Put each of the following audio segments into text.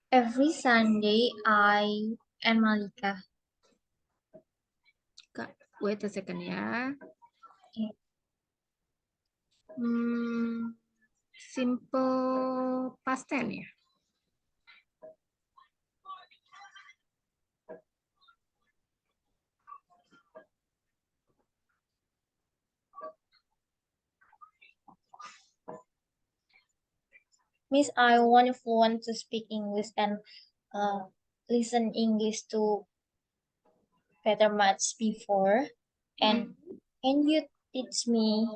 Every Sunday, I and Malika. Wait a second ya. Okay. Simple past tense ya. Miss, I want fluent to speak English and uh, listen English to better much before. And can you teach me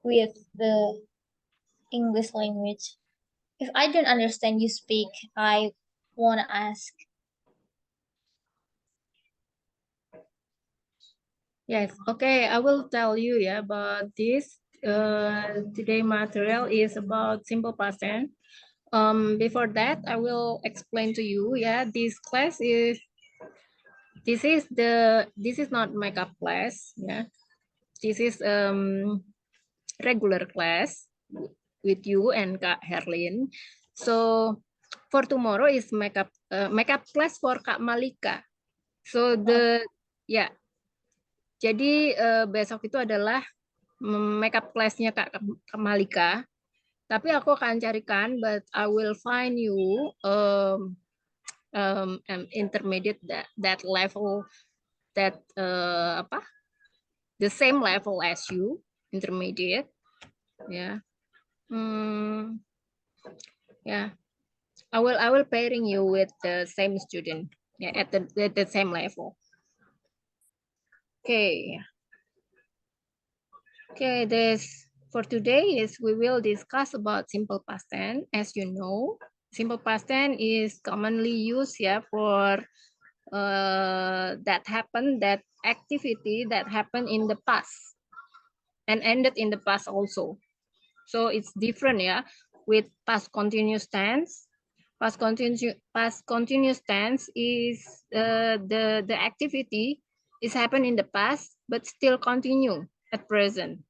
with the English language? If I don't understand you speak, I want to ask. Yes, okay, I will tell you yeah about this. Today material is about simple past tense. Before that, I will explain to you. Yeah, this is not makeup class. Yeah, this is regular class with you and Kak Herlin. So for tomorrow is makeup class for Kak Malika. So ya, jadi besok itu adalah makeup class-nya Kak Malika. Tapi aku akan carikan, but I will find you intermediate that level that the same level as you intermediate ya. Yeah, I will pairing you with the same student yeah at the same level. Okay. Okay, this for today is we will discuss about simple past tense. As you know, simple past tense is commonly used yeah for that activity that happened in the past and ended in the past also. So it's different yeah with past continuous tense. Past continuous tense is the activity is happened in the past but still continue at present.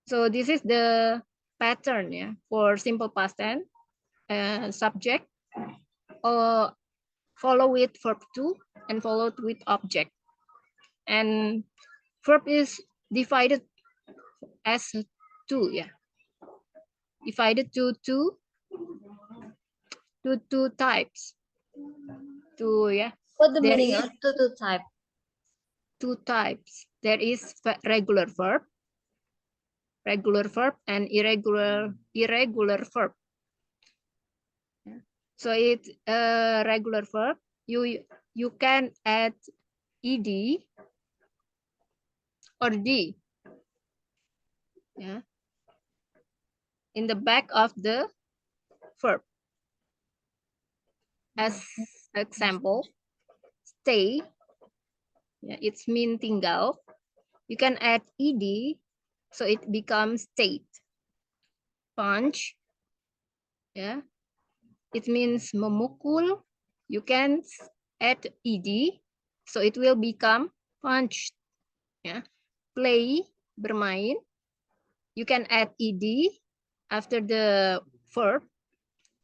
So this is the pattern yeah, for simple past tense. Subject or follow with verb to and followed with object. And verb is divided as two, yeah. Divided to two types. Two, yeah. What the There meaning is of to type? two types. There is regular verb and irregular verb. So it's a regular verb. You can add ed or d. Yeah. In the back of the verb. As example, stay. Yeah, it's mean tinggal. You can add ed, so it becomes stayed. Punch. Yeah. It means memukul. You can add ed, so it will become punched. Yeah. Play, bermain. You can add ed after the verb,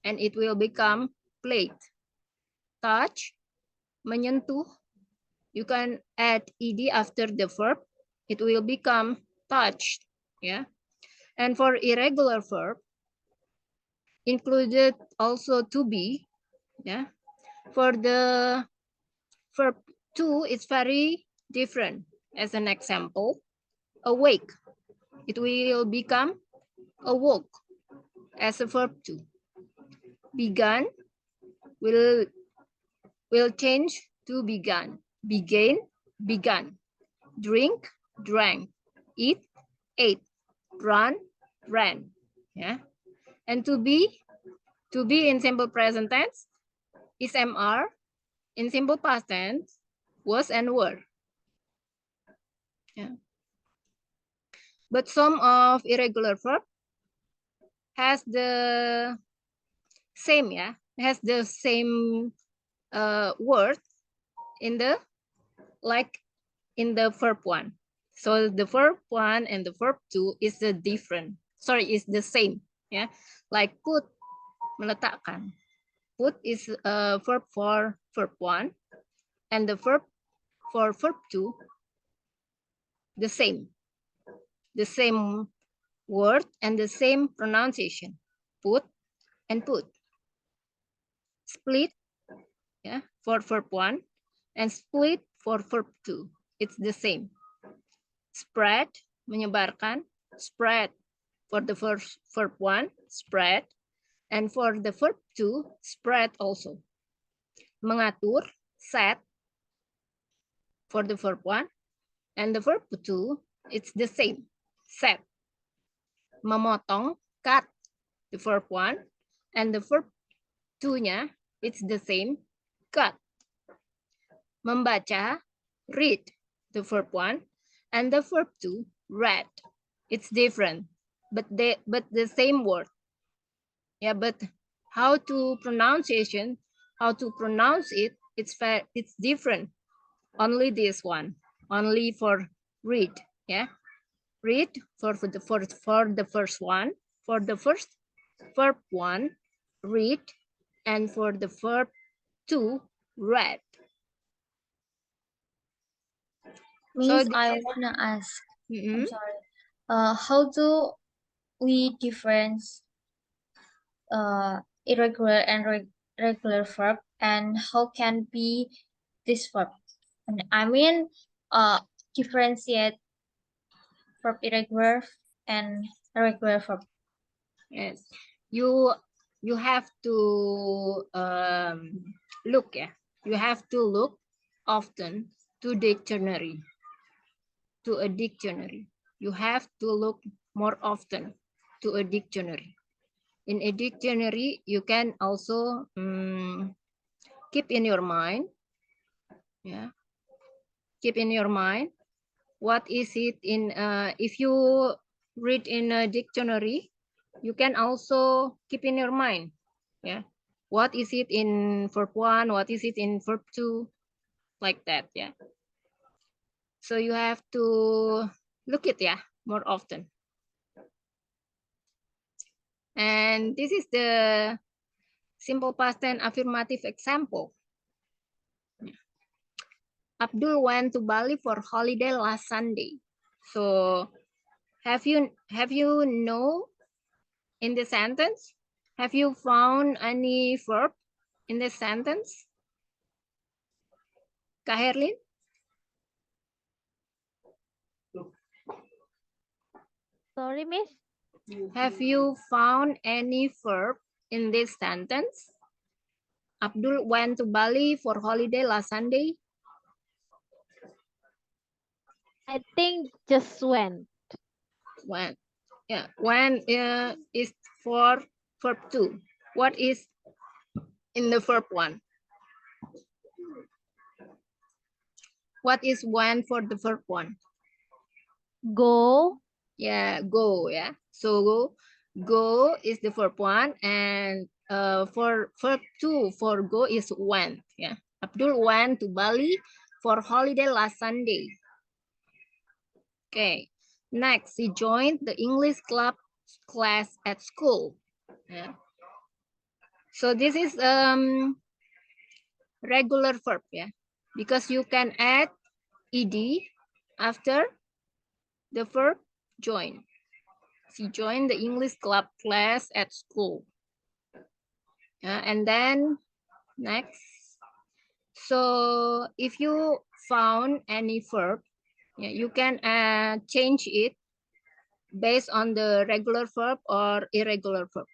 and it will become played. Touch, menyentuh. You can add ed after the verb. It will become touched. Yeah. And for irregular verb, included also to be. Yeah. For the verb to, it's very different. As an example, awake. It will become awoke as a verb to. Began will change to began. Began, began. Drink, drank. Eat, ate. Run, ran. Yeah. And to be in simple present tense is mr. In simple past tense, was and were. Yeah. But some of irregular verb has the same, yeah, has the same word in the like in the verb one. So the verb one and the verb two is the different. Sorry, is the same, yeah. Like put, meletakkan. Put is a verb for verb 1, and the verb for verb 2, the same word and the same pronunciation. Put and put. Split, yeah, for verb 1 and split for verb 2. It's the same. Spread, menyebarkan. Spread for the first verb 1, spread. And for the verb 2, spread also. Mengatur, set for the verb 1. And the verb 2, it's the same, set. Memotong, cut, the verb 1. And the verb 2-nya, it's the same, cut. Membaca, read, the verb 1. And the verb 2, read. It's different, but the same word. Yeah, but how to pronounce it, it's different. Only this one, only for read, yeah. Read for the first one, for the first verb 1, read, and for the verb 2, read. Miss, I wanna ask. I'm sorry. How do we difference irregular and regular verb, and how can be this verb? And I mean, differentiate verb irregular and regular verb. Yes, you have to look. Yeah, you have to look often to a dictionary. You have to look more often to a dictionary. In a dictionary, you can also keep in your mind. Yeah, keep in your mind what is it in. If you read in a dictionary, you can also keep in your mind. Yeah, what is it in verb 1? What is it in verb 2? Like that. Yeah. So you have to look it, yeah, more often. And this is the simple past tense affirmative example. Abdul went to Bali for holiday last Sunday. So have you know in the sentence? Have you found any verb in the sentence? Kak Herlin? Sorry, Miss. Have you found any verb in this sentence? Abdul went to Bali for holiday last Sunday. I think just went. When, yeah, when is for verb 2. What is in the verb 1? What is when for the verb 1? Go. Yeah, go. Yeah, so go is the verb 1, and for verb 2 for go is went. Yeah, Abdul went to Bali for holiday last Sunday. Okay, next, he joined the English club class at school. Yeah. So this is regular verb, yeah, because you can add ed after the verb join. She joined the English club class at school. And then next, so if you found any verb, yeah, you can change it based on the regular verb or irregular verb.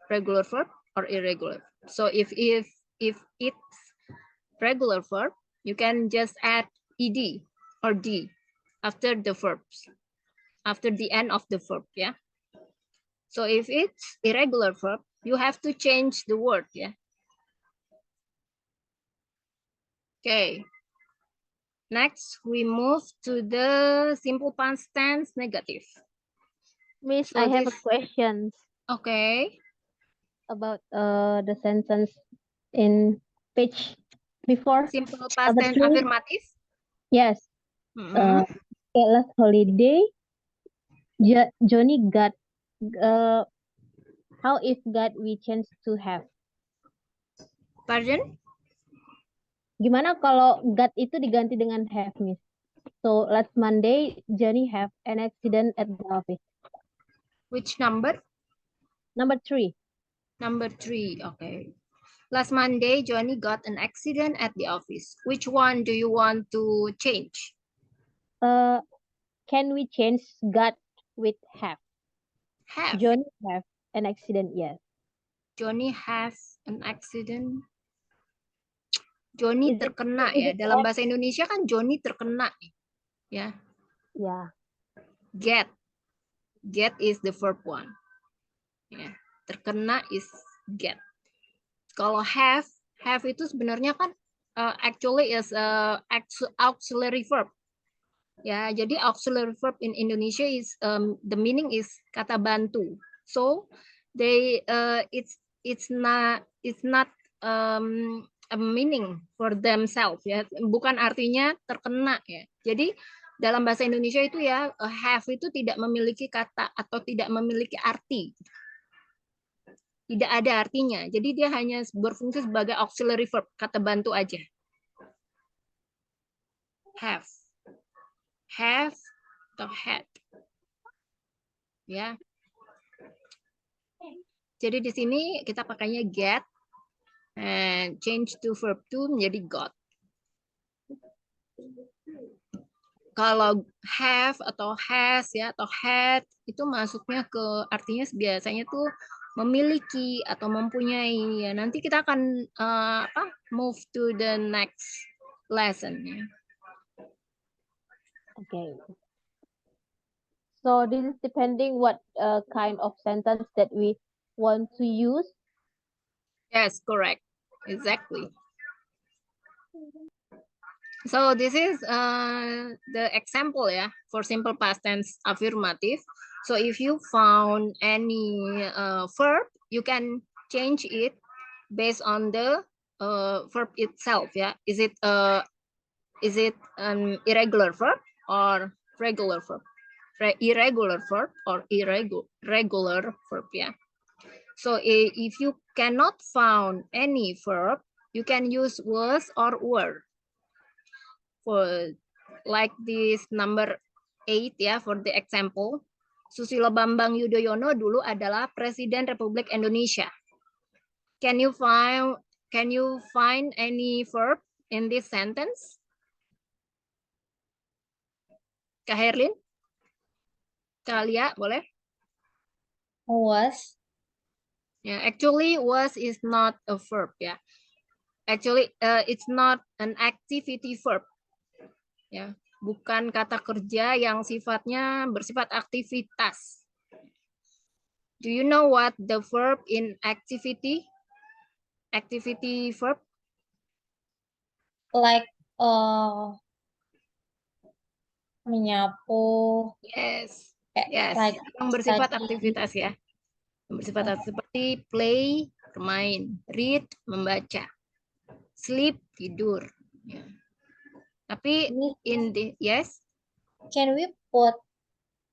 Regular verb or irregular. So if it's regular verb, you can just add ed or d after the verbs, after the end of the verb, yeah. So if it's irregular verb, you have to change the word, yeah. Okay. Next, we move to the simple past tense negative. Miss, So I have a question. Okay. About the sentence in page before. Simple past tense affirmative. Yes. Last holiday, Johnny got how is got we chance to have? Pardon? Gimana kalau got itu diganti dengan have, Miss? So last Monday, Johnny have an accident at the office. Which number? Number 3. Number 3. Okay. Last Monday, Johnny got an accident at the office. Which one do you want to change? Can we change got with have? Have. Johnny have an accident, yes. Johnny has an accident. Johnny Is it- terkena is ya. it Dalam have? bahasa Indonesia kan Johnny terkena ya. Yeah. Get. Get is the verb one. Ya. Terkena is get. Kalau have itu sebenarnya kan actually is auxiliary verb. Ya, jadi auxiliary verb in Indonesia is the meaning is kata bantu. So it's not a meaning for themselves ya. Bukan artinya terkena ya. Jadi dalam bahasa Indonesia itu ya have itu tidak memiliki kata atau tidak memiliki arti. Tidak ada artinya. Jadi dia hanya berfungsi sebagai auxiliary verb, kata bantu aja. Have. Have atau had. Ya. Jadi di sini kita pakainya get and change to verb to menjadi got. Kalau have atau has ya atau had itu masuknya ke artinya biasanya tuh memiliki atau mempunyai ya. Nanti kita akan move to the next lesson ya. Okay. So this is depending what kind of sentence that we want to use. Yes, correct. Exactly. So this is the example ya for simple past tense affirmative. So if you found any verb, you can change it based on the verb itself ya. Is it an irregular verb or regular verb? Irregular verb or irregular verb ya. So if you cannot found any verb, you can use was or were. For like this number 8 ya for the example. Susilo Bambang Yudhoyono dulu adalah Presiden Republik Indonesia. Can you find any verb in this sentence? Kak Herlin? Kak Lia, boleh? Was. Yeah, actually was is not a verb ya. Actually it's not an activity verb. Ya, bukan kata kerja yang sifatnya bersifat aktivitas. Do you know what the verb in activity? Activity verb? Like menyapu. Yes. Kayak Yes. like Yang bersifat study. aktivitas ya. Yang bersifat seperti play, bermain, read, membaca, sleep, tidur. Ya. Tapi in the yes. Can we put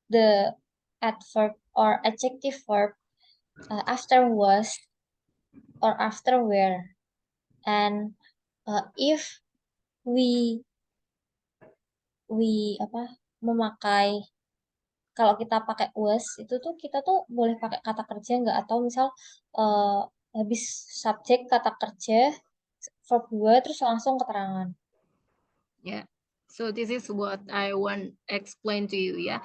the adverb or adjective verb after was or after were? And if we memakai, kalau kita pakai was itu tuh kita tuh boleh pakai kata kerja nggak, atau misal habis subjek kata kerja verb 2 terus langsung keterangan. Yeah. So this is what I want explain to you ya.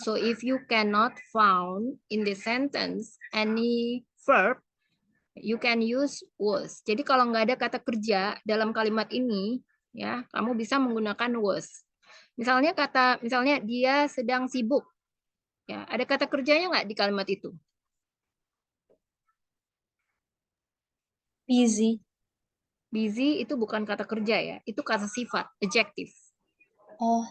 So if you cannot found in the sentence any verb, you can use was. Jadi kalau nggak ada kata kerja dalam kalimat ini, ya kamu bisa menggunakan was. Misalnya dia sedang sibuk, ya ada kata kerjanya nggak di kalimat itu? Busy. Busy itu bukan kata kerja ya, itu kata sifat, adjective. Oh.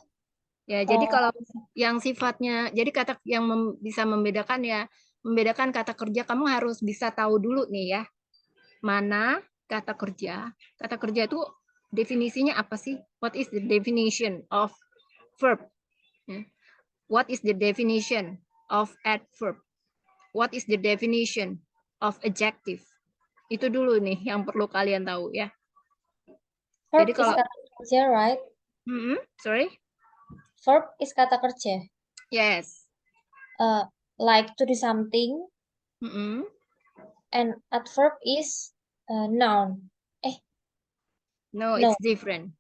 Ya, jadi kalau yang sifatnya, jadi kata yang bisa membedakan ya, membedakan kata kerja, kamu harus bisa tahu dulu nih ya, mana kata kerja. Kata kerja itu definisinya apa sih? What is the definition of verb? What is the definition of adverb? What is the definition of adjective? Itu dulu nih yang perlu kalian tahu ya. Verb Jadi is kalau kata kerja, right? sorry, Verb is kata kerja. yes, Like to do something, and adverb is noun. no, No. it's different.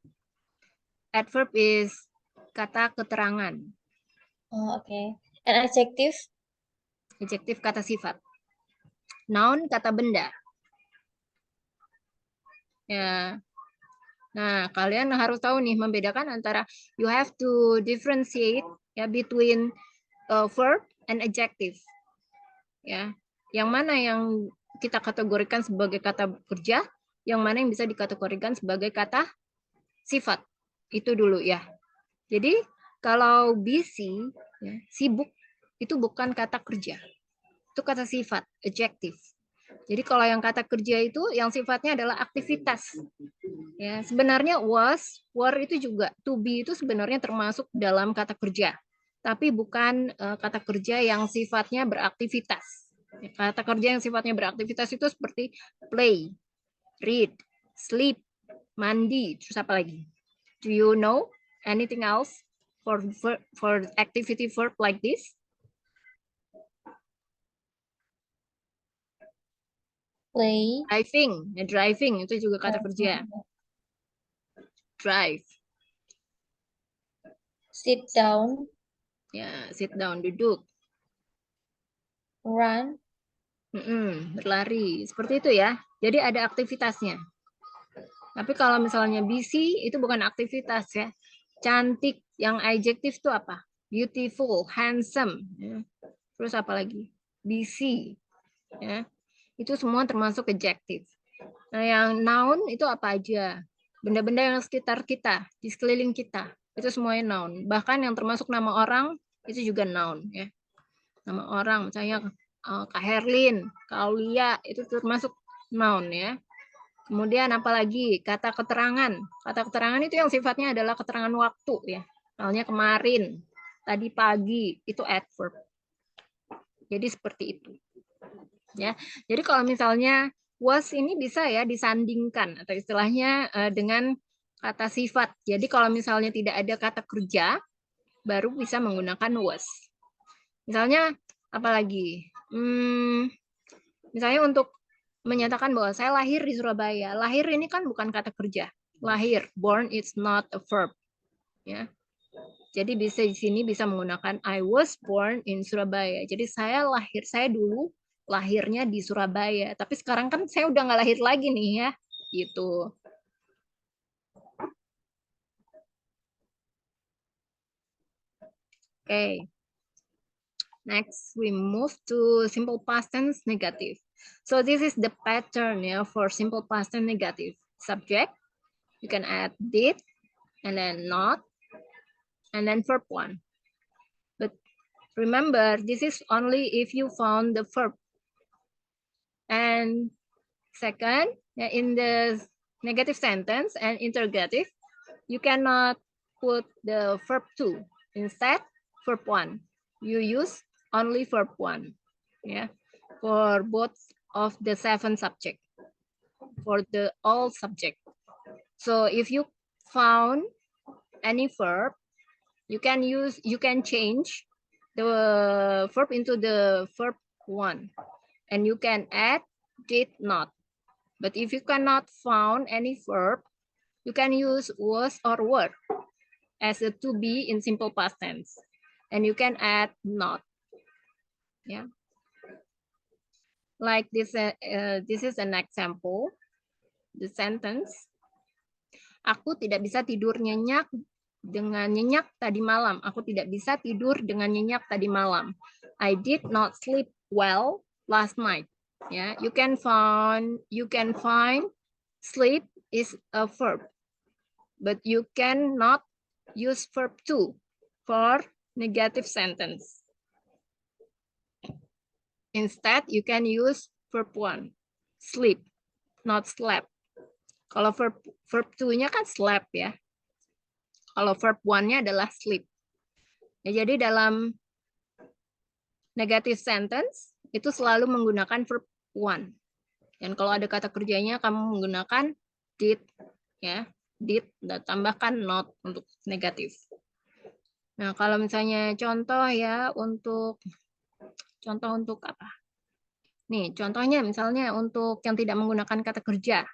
Adverb is kata keterangan, Oh, okay. And adjective? adjektif kata sifat, noun kata benda. Ya. Nah, kalian harus tahu nih membedakan antara you have to differentiate ya between verb and adjective. Ya. Yang mana yang kita kategorikan sebagai kata kerja, yang mana yang bisa dikategorikan sebagai kata sifat. Itu dulu ya. Jadi, kalau busy, ya, sibuk itu bukan kata kerja. Itu kata sifat, adjective. Jadi kalau yang kata kerja itu yang sifatnya adalah aktivitas. Ya, sebenarnya was, were itu juga to be itu sebenarnya termasuk dalam kata kerja. Tapi bukan kata kerja yang sifatnya beraktivitas. Ya, kata kerja yang sifatnya beraktivitas itu seperti play, read, sleep, mandi, terus apa lagi? Do you know anything else for activity verb like this? Play. Driving, ya, driving itu juga kata kerja. Drive, Sit down. ya, sit down, duduk. Run. Berlari, seperti itu ya. Jadi ada aktivitasnya. Tapi kalau misalnya busy itu bukan aktivitas ya. Cantik, yang adjektif itu apa? Beautiful, handsome. Ya. Terus apa lagi? Busy. Ya. Itu semua termasuk adjektif. Nah, yang noun itu apa aja? Benda-benda yang sekitar kita, di sekeliling kita. Itu semuanya noun. Bahkan yang termasuk nama orang itu juga noun ya. Nama orang misalnya Kak Herlin, Kak Aulia itu termasuk noun ya. Kemudian apalagi kata keterangan. Kata keterangan itu yang sifatnya adalah keterangan waktu ya. Misalnya kemarin, tadi pagi itu adverb. Jadi seperti itu. Ya. Jadi kalau misalnya was ini bisa ya disandingkan atau istilahnya dengan kata sifat. Jadi kalau misalnya tidak ada kata kerja baru bisa menggunakan was. Misalnya apalagi? Misalnya untuk menyatakan bahwa saya lahir di Surabaya. Lahir ini kan bukan kata kerja. Lahir, born is not a verb. Ya. Jadi bisa di sini bisa menggunakan I was born in Surabaya. Jadi saya dulu lahirnya di Surabaya. Tapi sekarang kan saya udah nggak lahir lagi nih ya. Gitu. Oke. Next, we move to simple past tense negative. So this is the pattern for simple past tense negative. Subject, you can add did, and then not, and then verb one. But remember, this is only if you found the verb. And second, in the negative sentence and interrogative, you cannot put the verb two. Instead, verb one. You use only verb one. Yeah, for both of the 7 subject, for the all subject. So if you found any verb, you can change the verb into the verb one, and you can add did not. But if you cannot found any verb, you can use was or were as a to be in simple past tense, and you can add not. Yeah, like this. This is an example. The sentence. Aku tidak bisa tidur nyenyak dengan nyenyak tadi malam. Aku tidak bisa tidur dengan nyenyak tadi malam. I did not sleep well last night. Yeah, you can find sleep is a verb, but you cannot use verb to for negative sentence. Instead, you can use verb one, sleep, not slept. Kalau verb 2-nya kan slept ya. Kalau verb one-nya adalah sleep. Ya, jadi dalam negative sentence itu selalu menggunakan verb one. Dan kalau ada kata kerjanya kamu menggunakan did, ya, did dan tambahkan not untuk negatif. Nah, kalau misalnya contoh ya untuk apa? Nih, contohnya misalnya untuk yang tidak menggunakan kata kerja.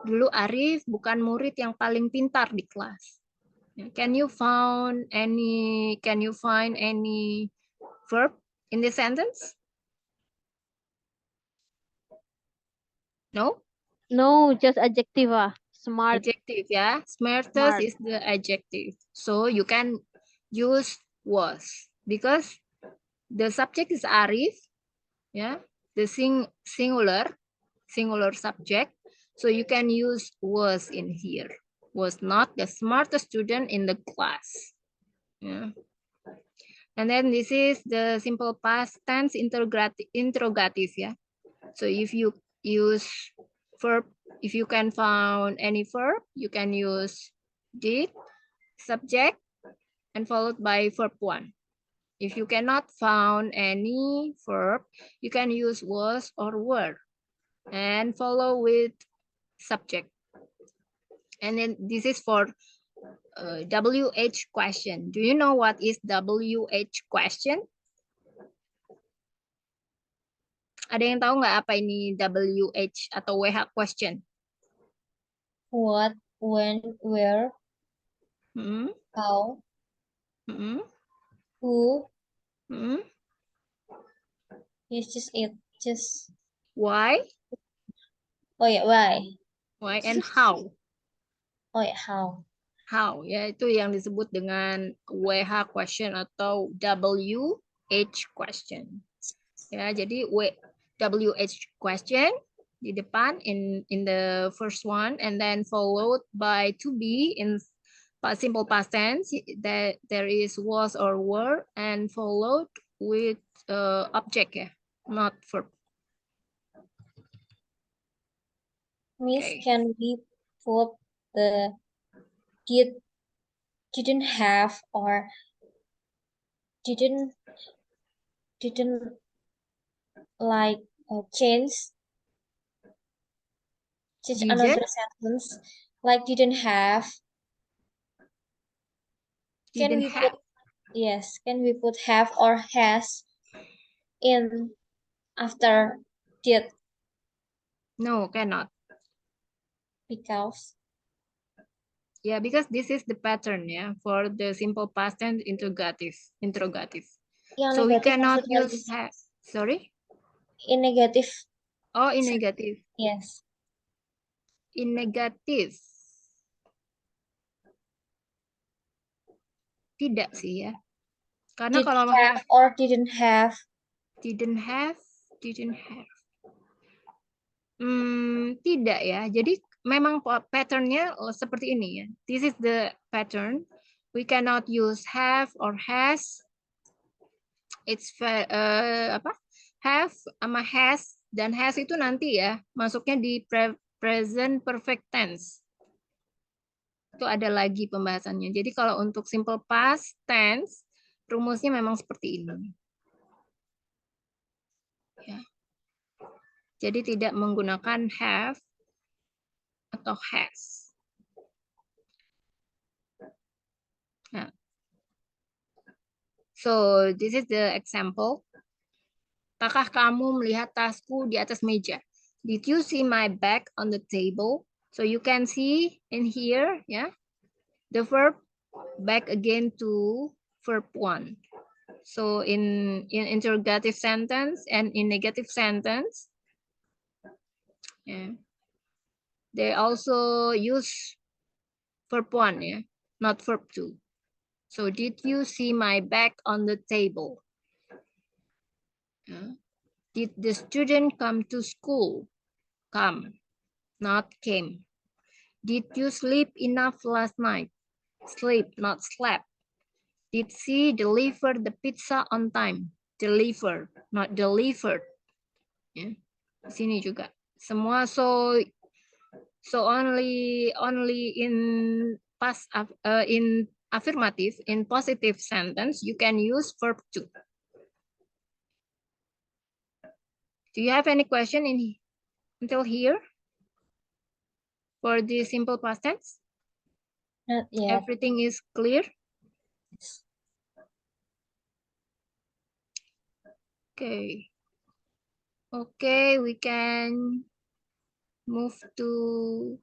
Dulu Arif bukan murid yang paling pintar di kelas. Can you find any verb in this sentence? No? No, just adjective Smart, Adjective, ya. Smartest smart. is the adjective. So you can use was because the subject is Arif, yeah. The singular subject. So you can use was in here. Was not the smartest student in the class. Yeah. And then this is the simple past tense interrogative, yeah. So if you use verb, if you can find any verb, you can use did, subject, and followed by verb 1. If you cannot find any verb, you can use was or were and follow with subject. And then this is for WH question. Do you know what is WH question? Ada yang tahu nggak apa ini WH atau WH question? What, when, where, Hmm? how, Hmm? who. Hmm? It's just it. Just, Why? oh yeah, why? Why and how? Oh yeah, how? How, ya itu yang disebut dengan WH question atau WH question. Ya, jadi WH question di depan in the first one and then followed by to be in simple past tense that there is was or were and followed with object, ya, not verb. Miss, Okay. can we put the didn't have or didn't like change another Didn't, sentence like didn't have. Can didn't we have. put, yes, can we put have or has in after did? No, cannot. Because Yeah, because this is the pattern, yeah, for the simple past tense interrogative. yang So we negatif cannot maksudnya use have. Sorry? in negative. Oh, in negative. Yes. In negative. Tidak sih ya. Karena Did kalau have or didn't have. didn't have. Tidak ya. Jadi memang patternnya seperti ini ya. This is the pattern. We cannot use have or has. It's apa? Have sama has dan has itu nanti ya masuknya di present perfect tense. Itu ada lagi pembahasannya. Jadi kalau untuk simple past tense rumusnya memang seperti ini. Ya. Jadi tidak menggunakan have atau has. Nah. So this is the example. Apakah kamu melihat tasku di atas meja? Did you see my bag on the table? So you can see in here, yeah, the verb back again to verb 1. So in interrogative sentence and in negative sentence, yeah, they also use verb 1, yeah, not verb 2. So did you see my bag on the table? Yeah. Did the student come to school? Come, not came. Did you sleep enough last night? Sleep, not slept. Did she deliver the pizza on time? Deliver, not delivered. Ya. Di sini juga. Semua so only in past in affirmative, in positive sentence you can use verb to. Do you have any question in until here for the simple past tense? Not yet. Everything is clear? Okay. Okay, we can move to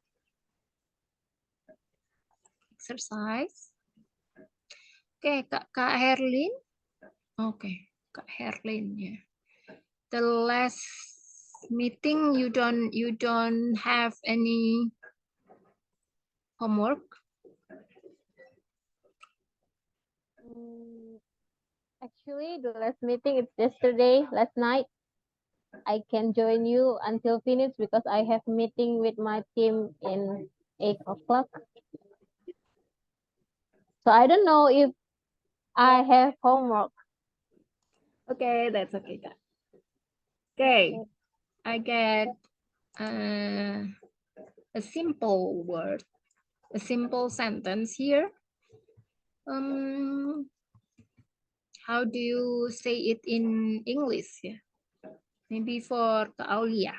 exercise. Okay, Kak Herlin. Okay, Kak Herlin, yeah. The last meeting you don't have any homework? Actually, the last meeting is yesterday, last night. I can join you until finish because I have meeting with my team in 8 o'clock. So I don't know if I have homework. Okay, that's okay, Kak. Okay, I get a simple word, a simple sentence here. How do you say it in English? Yeah? Maybe for Kak Aulia.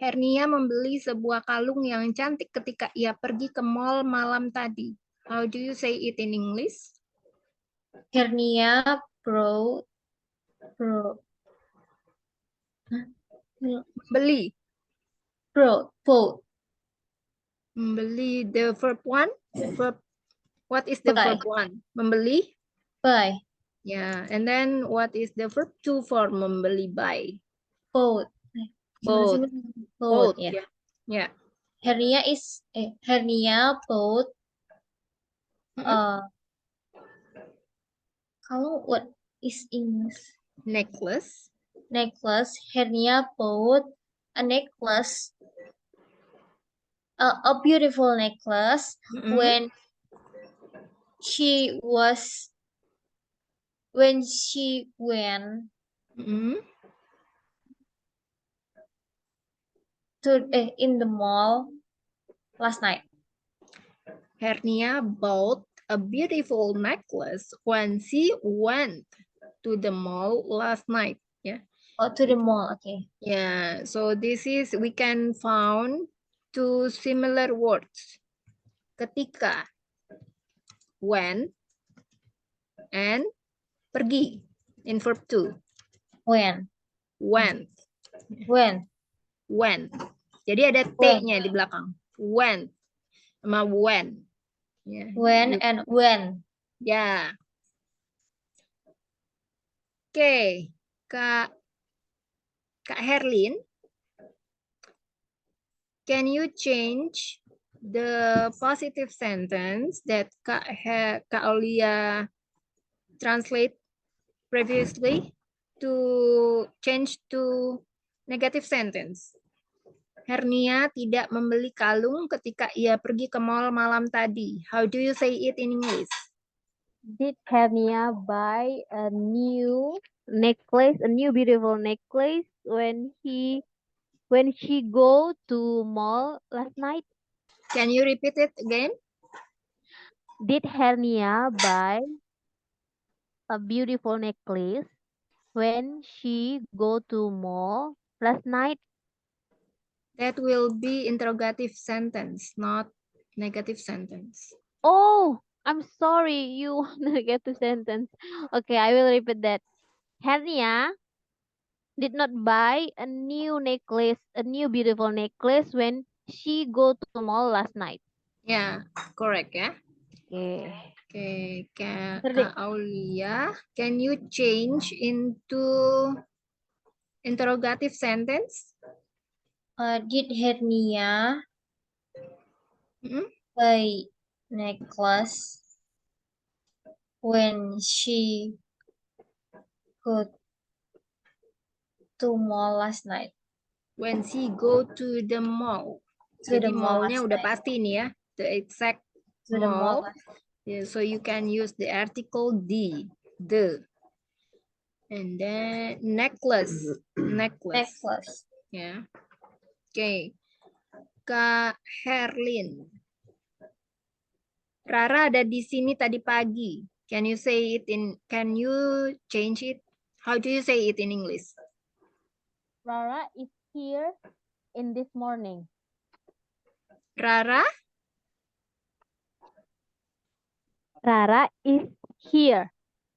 Hernia membeli sebuah kalung yang cantik ketika ia pergi ke mall malam tadi. How do you say it in English? Hernia brought Beli. bought Membeli, the verb one. Verb. What is the Buy. verb one? Membeli. buy, Yeah, and then what is the verb two for membeli, buy? bought. Both. Bought, Both. yeah. Yeah. Yeah. Hernia is hernia bought kalau what is English? Necklace. Necklace. Hernia bought a necklace, a beautiful necklace when she went to in the mall last night. Hernia bought a beautiful necklace when she went to the mall last night. Yeah. Oh, to the mall. Okay. Yeah. So this is, we can found two similar words. Ketika, when, and pergi in verb two. When. Went. Went. Jadi ada T-nya di belakang. Went. Sama when. Yeah. When and when. Ya. Oke. Kak Herlin, can you change the positive sentence that Kak Aulia translate previously to change to negative sentence? Hernia tidak membeli kalung ketika ia pergi ke mall malam tadi. How do you say it in English? Did Hernia buy a new necklace, a new beautiful necklace when she go to mall last night? Can you repeat it again? Did Hernia buy a beautiful necklace when she go to mall last night? That will be interrogative sentence, not negative sentence. Oh, I'm sorry, you want to get to sentence. Okay, I will repeat that. Hernia did not buy a new necklace, a new beautiful necklace when she go to mall last night. Yeah, correct, yeah? Okay. Okay, Kak Cerdik. Aulia, can you change into interrogative sentence? Did Hernia buy necklace when she go to mall last night? When she go to the mall. To the Jadi mall mallnya last udah night. pasti nih ya, the exact To the mall. mall. Yeah, so you can use the article the. And then necklace. Necklace. Yeah. Okay. Kak Herlin. Rara ada di sini tadi pagi. Can you change it? How do you say it in English? Rara is here in this morning? Rara, Rara is here.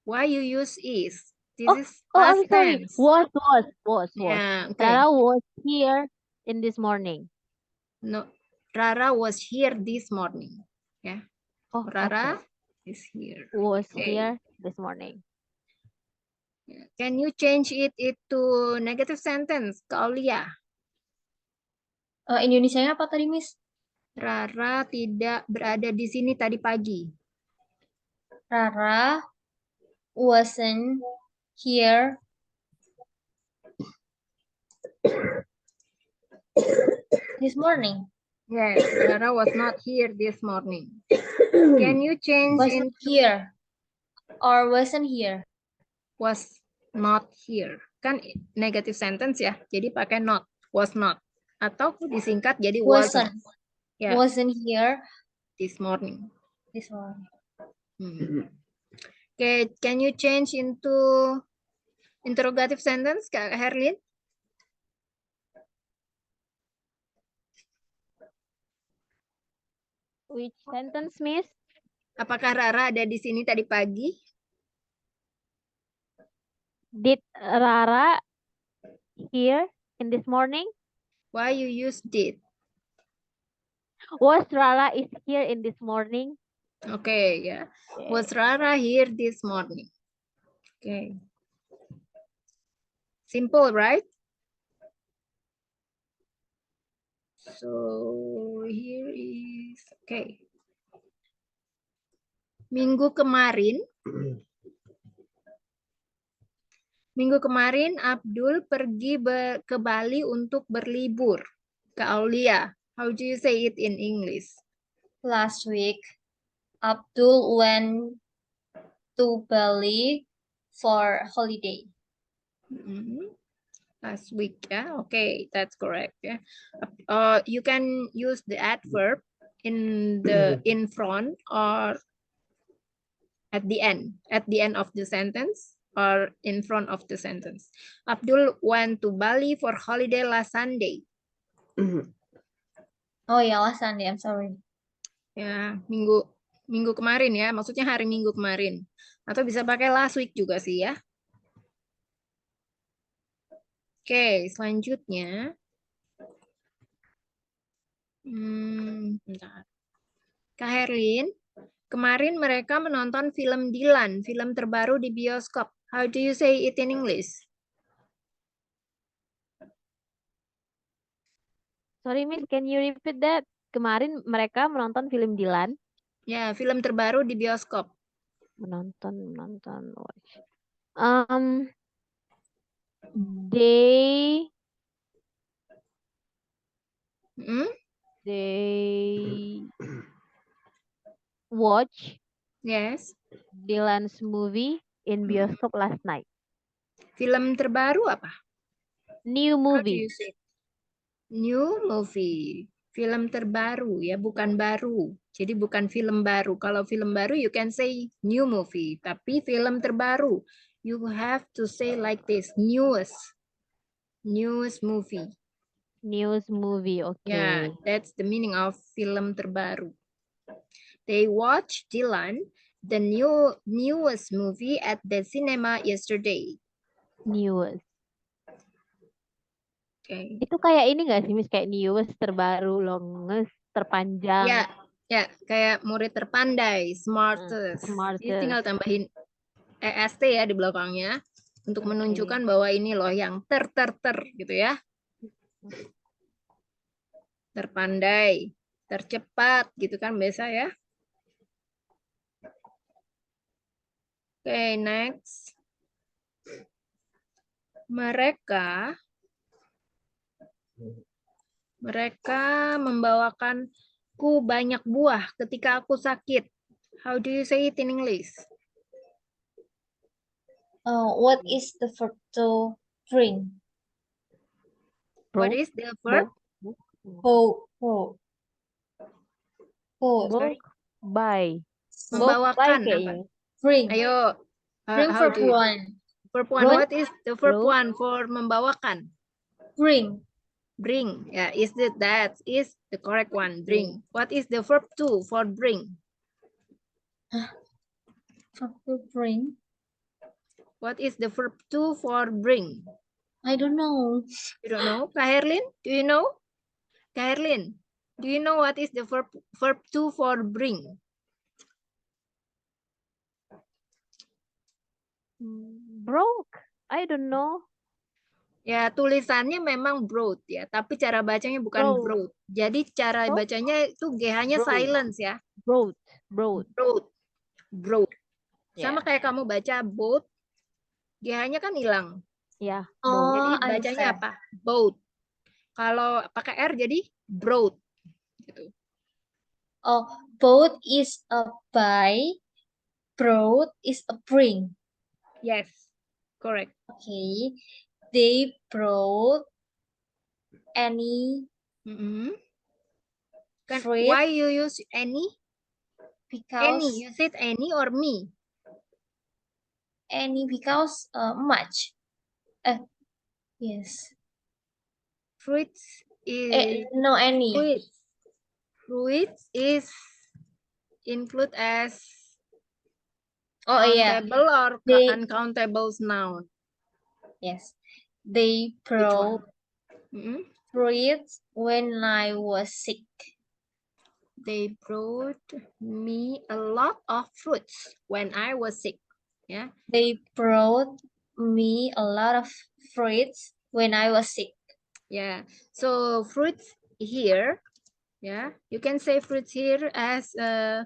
why you use is? This Oh, is I'm past sorry. tense. Was. Yeah, okay. Rara was here in this morning. No, Rara was here this morning. Yeah, Oh, Rara okay. is here. Was Okay. here this morning. Yeah. Can you change it into negative sentence, Kak Aulia? Indonesianya apa tadi, Miss? Rara tidak berada di sini tadi pagi. Rara wasn't here this morning. Yes, Rara was not here this morning. Can you change Wasn't in here or wasn't here. was not here? Kan negative sentence ya, jadi pakai not, was not. Atau disingkat jadi wasn't. Wasn't. Ya, Wasn't here this morning. this morning. Okay, can you change into interrogative sentence, Kak Herlin? Which sentence, Miss? Apakah Rara ada di sini tadi pagi? Did Rara here in this morning? Why you use did? Was Rara is here in this morning? Okay, ya. Okay. Was Rara here this morning? Okay. Simple, right? So here is okay. Minggu kemarin Abdul pergi ke Bali untuk berlibur. Kak Aulia, how do you say it in English? Last week, Abdul went to Bali for holiday. Last week, yeah, okay, that's correct. Yeah, you can use the adverb in front or at the end of the sentence or in front of the sentence. Abdul went to Bali for holiday last Sunday. Oh ya, last Sunday, I'm sorry. Ya, minggu kemarin ya, maksudnya hari Minggu kemarin. Atau bisa pakai last week juga sih ya. Oke, selanjutnya. Bentar. Kak Herlin, kemarin mereka menonton film Dilan, film terbaru di bioskop. How do you say it in English? Sorry, Miss, can you repeat that? Kemarin mereka menonton film Dilan. Ya, film terbaru di bioskop. Menonton, watch. They watch Yes. Dilan's movie in bioskop last night. Film terbaru apa? New How do movie. you say? New movie. Film terbaru ya, bukan baru. Jadi bukan film baru. Kalau film baru you can say new movie. Tapi film terbaru, you have to say like this, newest movie. News movie, okay. Yeah, that's the meaning of film terbaru. They watched Dilan, the newest movie at the cinema yesterday. Newest. Okay. Itu kayak ini nggak sih, Miss? Kayak newest, terbaru, longest, terpanjang. Ya, ya, kayak murid terpandai, smartest. Smartest. Jadi tinggal tambahin EST ya di belakangnya untuk menunjukkan bahwa ini loh yang ter gitu ya. Terpandai, tercepat gitu kan biasa ya. Oke, next. Mereka membawakanku banyak buah ketika aku sakit. How do you say it in English? What is the verb to bring? What is the verb? Sorry? Buy. Membawakan Buy apa? Bring. Ayo. Bring how verb do you- one. Verb one. Bring. What is the verb Bring. one for membawakan? Bring. Bring. Yeah, that is the correct one. Bring. What is the verb to for bring? For bring. What is the verb to for bring? I don't know. You don't know? Kak Herlin, do you know? Kak Herlin, do you know what is the verb to for bring? Broke. I don't know. Ya, tulisannya memang broad ya, tapi cara bacanya bukan Broad. broad. Jadi cara Broad? bacanya itu GH-nya Broad. silence ya. Broad. Broad. Broad. Sama Yeah. kayak kamu baca boat, GH-nya kan hilang. Yeah. Oh, Jadi I bacanya understand. apa? Boat. Kalau pakai R jadi broad. Gitu. Oh, boat is a buy, broad is a bring. Yes, correct. Okay, they brought any fruit Why you use any? because Any, you said any or me? because much. Yes. Fruits is No, any. Fruits is include as Oh yeah. countable or They- uncountable noun. Yes. They Which one? brought fruits when I was sick. They brought me a lot of fruits when I was sick. Yeah. They brought me a lot of fruits when I was sick. Yeah. So fruits here. Yeah. You can say fruits here as a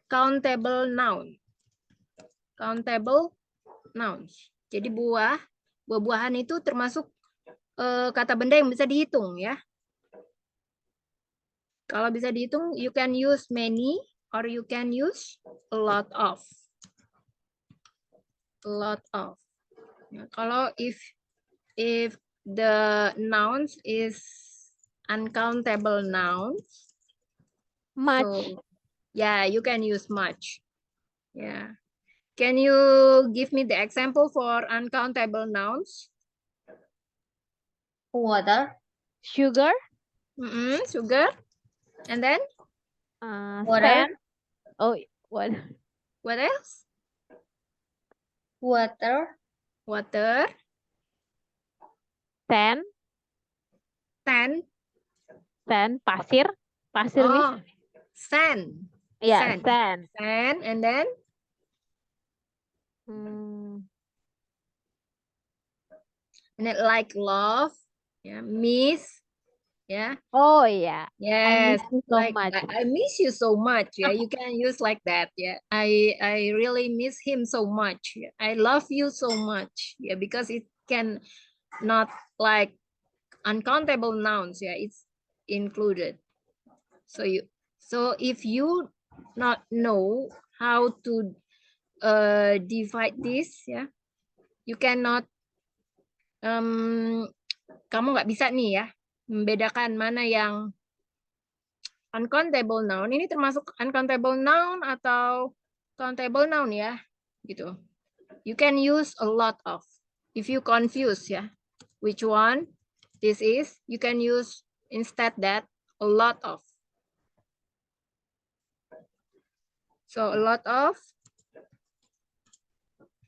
countable noun. Countable nouns. Jadi buah-buahan itu termasuk kata benda yang bisa dihitung ya. Kalau bisa dihitung, you can use many or you can use a lot of. A lot of. Ya, kalau if the nouns is uncountable nouns, Much. so yeah, you can use much. Yeah. Can you give me the example for uncountable nouns? Water. Sugar. Sugar. And then? Water. Sand. Oh, what? What else? Water. Water. Sand. Sand. Sand. Pasir. Pasir Oh, means? sand. Yeah, Sand. sand. Sand. And then? And then like love. Yeah. Miss. Yeah. Oh yeah. Yes. I miss you so Like much. I miss you so much. Yeah. You can use like that. Yeah. I really miss him so much. Yeah. I love you so much. Yeah. Because it can not like uncountable nouns. Yeah. It's included. So if you not know how to divide this, yeah, you cannot kamu nggak bisa nih ya membedakan mana yang uncountable noun. Ini termasuk uncountable noun atau countable noun ya, gitu. You can use a lot of. If you confuse ya, which one this is, you can use instead that a lot of. So a lot of,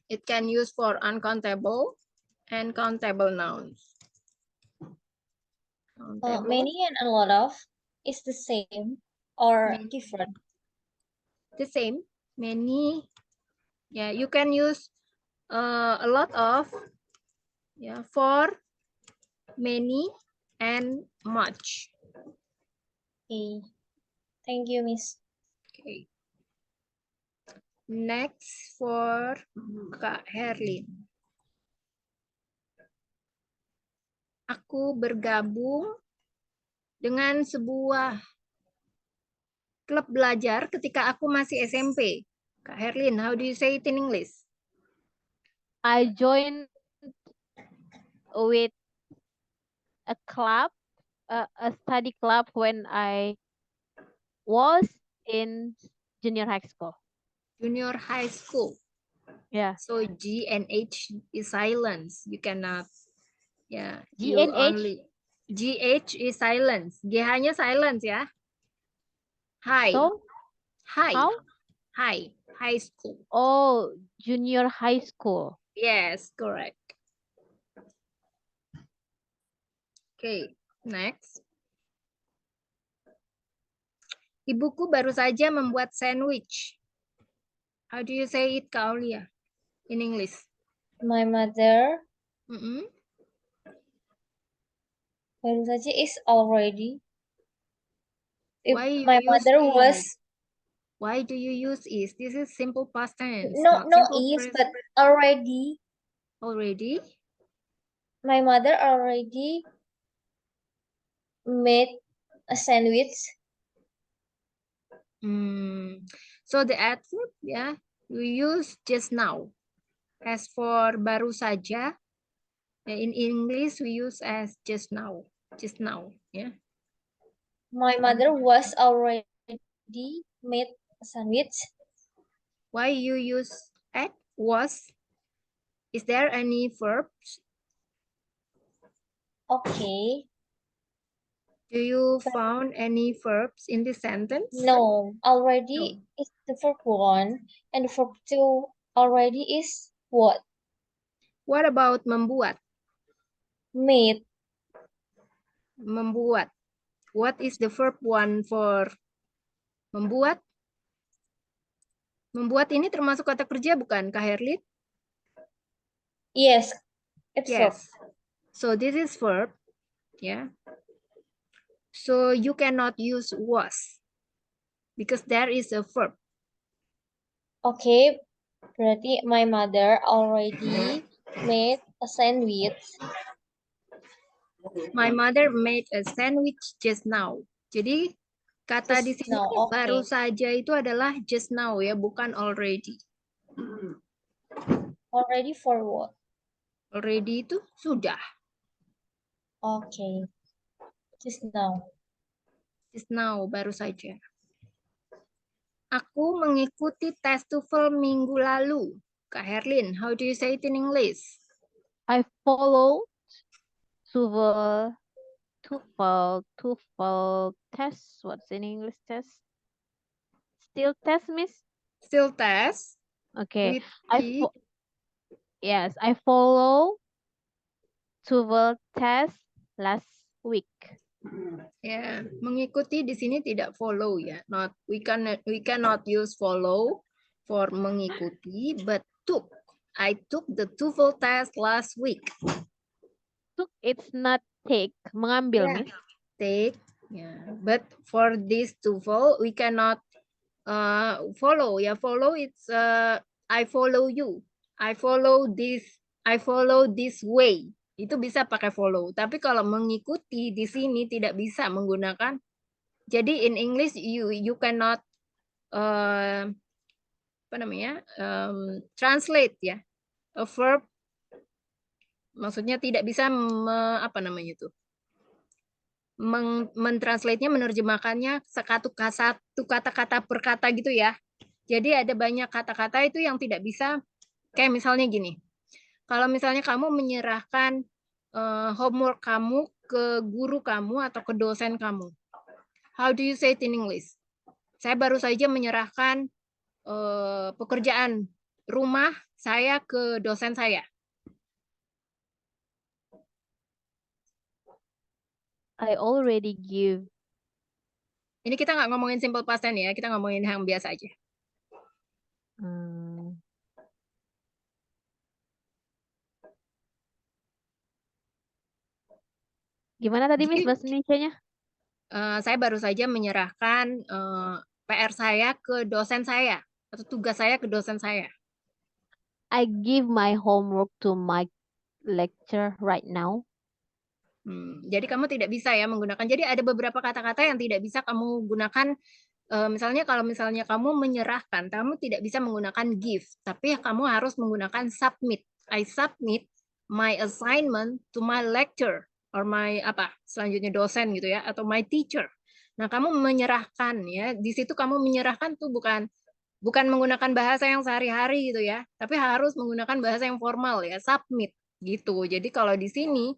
it can use for uncountable and countable nouns. Countable. Many and a lot of is the same or Many. different? The same. Many. Yeah, you can use a lot of, yeah, for many and much. Okay. Thank you, Miss. Okay. Next for Kak Herlin. Aku bergabung dengan sebuah klub belajar ketika aku masih SMP. Kak Herlin, how do you say it in English? I joined with a club, a study club when I was in junior high school. Junior high school. Yeah. So G and H is silence. You cannot. Yeah. G you and H? only. GH is silence. GH-nya silence ya. High. So, High. how? High. High school. Oh, junior high school. Yes, correct. Okay, next. Ibuku baru saja membuat sandwich. How do you say it, Kak Aulia, in English? My mother Mm-mm. baru saja is already. If Why you my use mother is? was Why do you use is? This is simple past tense. no not no simple is present. but already. Already? My mother already made a sandwich. So the adverb, yeah, we use just now. As for baru saja, in English we use as just now. Just now, yeah. My mother was already made a sandwich. Why you use at was? Is there any verbs? Okay. Do you found any verbs in this sentence? No, already is the verb one, and the verb two already is what? What about membuat? Made. Membuat. What is the verb one for membuat? Membuat ini termasuk kata kerja bukan, Kak Herlit? Yes, it's verb. Yes. So this is verb, yeah. So you cannot use was because there is a verb. Okay, berarti my mother already made a sandwich. My mother made a sandwich just now. Jadi kata di Just sini now, baru okay. saja itu adalah just now ya, bukan already. Already for what? Already itu sudah. Okay. Just now. Just now, baru saja. Aku mengikuti tes TOEFL minggu lalu. Kak Herlin, how do you say it in English? I followed TOEFL test. What's in English test? Still test, miss? Still test. Okay. With T. Yes, I follow TOEFL test last week. Ya, mengikuti di sini tidak follow ya. Not we cannot use follow for mengikuti, but took. I took the TOEFL test last week. Took, it's not take, mengambil, Yeah. miss. Take, yeah. But for this TOEFL we cannot follow. Ya, follow it's I follow you. I follow this way. Itu bisa pakai follow. Tapi kalau mengikuti di sini tidak bisa menggunakan. Jadi in English you cannot translate ya a verb. Maksudnya tidak bisa mentranslate-nya, menerjemahkannya satu kata-kata per kata gitu ya. Jadi ada banyak kata-kata itu yang tidak bisa, kayak misalnya gini. Kalau misalnya kamu menyerahkan homework kamu ke guru kamu atau ke dosen kamu. How do you say it in English? Saya baru saja menyerahkan pekerjaan rumah saya ke dosen saya. I already give. Ini kita nggak ngomongin simple past tense ya, kita ngomongin yang biasa aja. Gimana tadi, miss, bahasa Indonesianya? Saya baru saja menyerahkan PR saya ke dosen saya atau tugas saya ke dosen saya. I give my homework to my lecturer right now. Jadi kamu tidak bisa ya menggunakan. Jadi ada beberapa kata-kata yang tidak bisa kamu gunakan. Misalnya kalau misalnya kamu menyerahkan, kamu tidak bisa menggunakan give, tapi kamu harus menggunakan submit. I submit my assignment to my lecturer or my selanjutnya dosen gitu ya, atau my teacher. Nah, kamu menyerahkan ya. Di situ kamu menyerahkan tuh bukan menggunakan bahasa yang sehari-hari gitu ya, tapi harus menggunakan bahasa yang formal ya, submit gitu. Jadi kalau di sini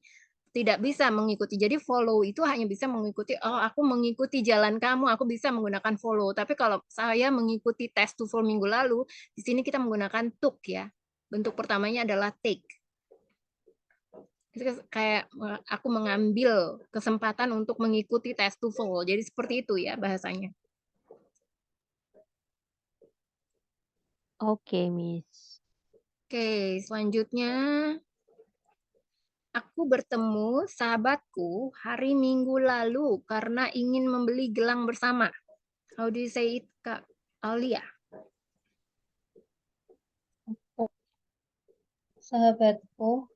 tidak bisa mengikuti. Jadi follow itu hanya bisa mengikuti, oh aku mengikuti jalan kamu, aku bisa menggunakan follow. Tapi kalau saya mengikuti test TOEFL minggu lalu, di sini kita menggunakan took ya. Bentuk pertamanya adalah take. Itu kayak aku mengambil kesempatan untuk mengikuti tes TOEFL. Jadi seperti itu ya bahasanya. Oke, Miss. Oke, selanjutnya aku bertemu sahabatku hari Minggu lalu karena ingin membeli gelang bersama. How do you say it, Kak Alia? Sahabatku,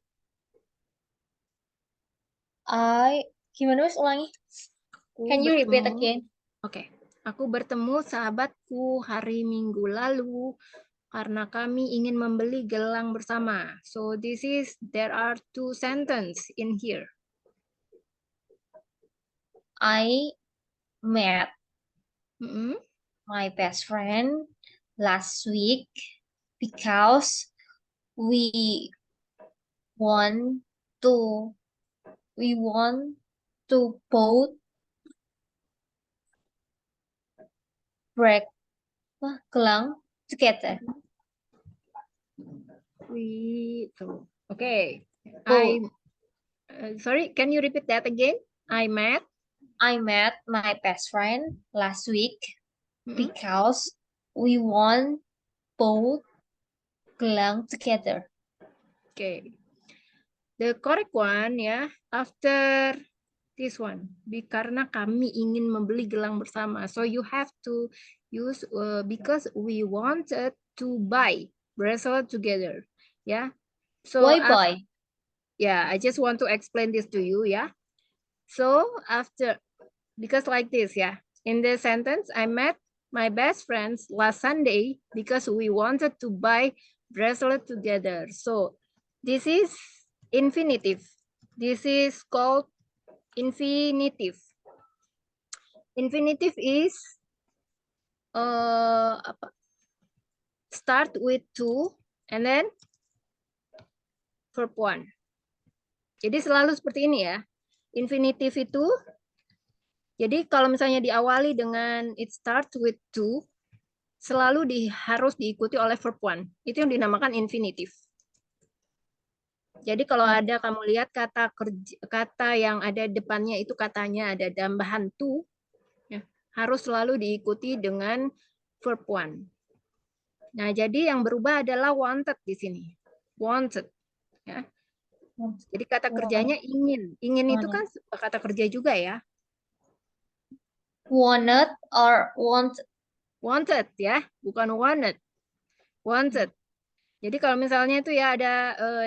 gimana Mas ulangi? Can you repeat again? Oke. Aku bertemu sahabatku hari Minggu lalu karena kami ingin membeli gelang bersama. So there are two sentence in here. I met Mm-mm. my best friend last week because we want to both break gelang together. Okay. Oh. Sorry, can you repeat that again? I met My best friend last week Mm-mm. because we want both gelang together. Okay. The correct one ya, after this one. Karena kami ingin membeli gelang bersama. So you have to use because we wanted to buy bracelet together. Yeah. So Why buy? yeah, I just want to explain this to you. Yeah. So because like this, yeah. In the sentence, I met my best friends last Sunday because we wanted to buy bracelet together. So this is infinitive. This is called infinitive. Infinitive is start with to and then verb one. Jadi selalu seperti ini ya. Infinitive itu, jadi kalau misalnya diawali dengan it starts with to, selalu harus diikuti oleh verb one. Itu yang dinamakan infinitive. Jadi kalau ada kamu lihat kata yang ada depannya itu katanya ada tambahan to, ya, harus selalu diikuti dengan verb one. Nah, jadi yang berubah adalah wanted di sini. Wanted. Ya. Jadi kata kerjanya ingin. Ingin itu kan kata kerja juga ya. Wanted or want? Wanted ya, bukan wanted. Wanted. Jadi kalau misalnya itu ya ada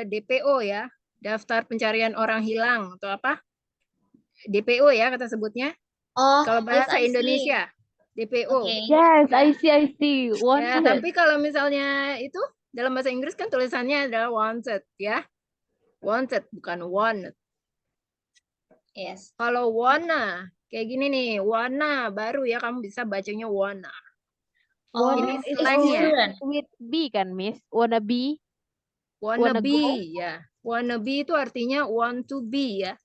DPO ya, daftar pencarian orang hilang atau apa? DPO ya kata sebutnya. Oh, Kalau bahasa yes, I see. Indonesia, DPO. Okay. Yes, I see. Ya, Wanted. tapi kalau misalnya itu dalam bahasa Inggris kan tulisannya adalah wanted ya. Wanted bukan wanted. Yes. Kalau wanna kayak gini nih, wanna baru ya kamu bisa bacanya wanna. Oh, Wanna ini is slangnya. with B kan, Miss? Wanna be? Wanna Wanna be go? ya. Wanna be itu artinya want to be ya.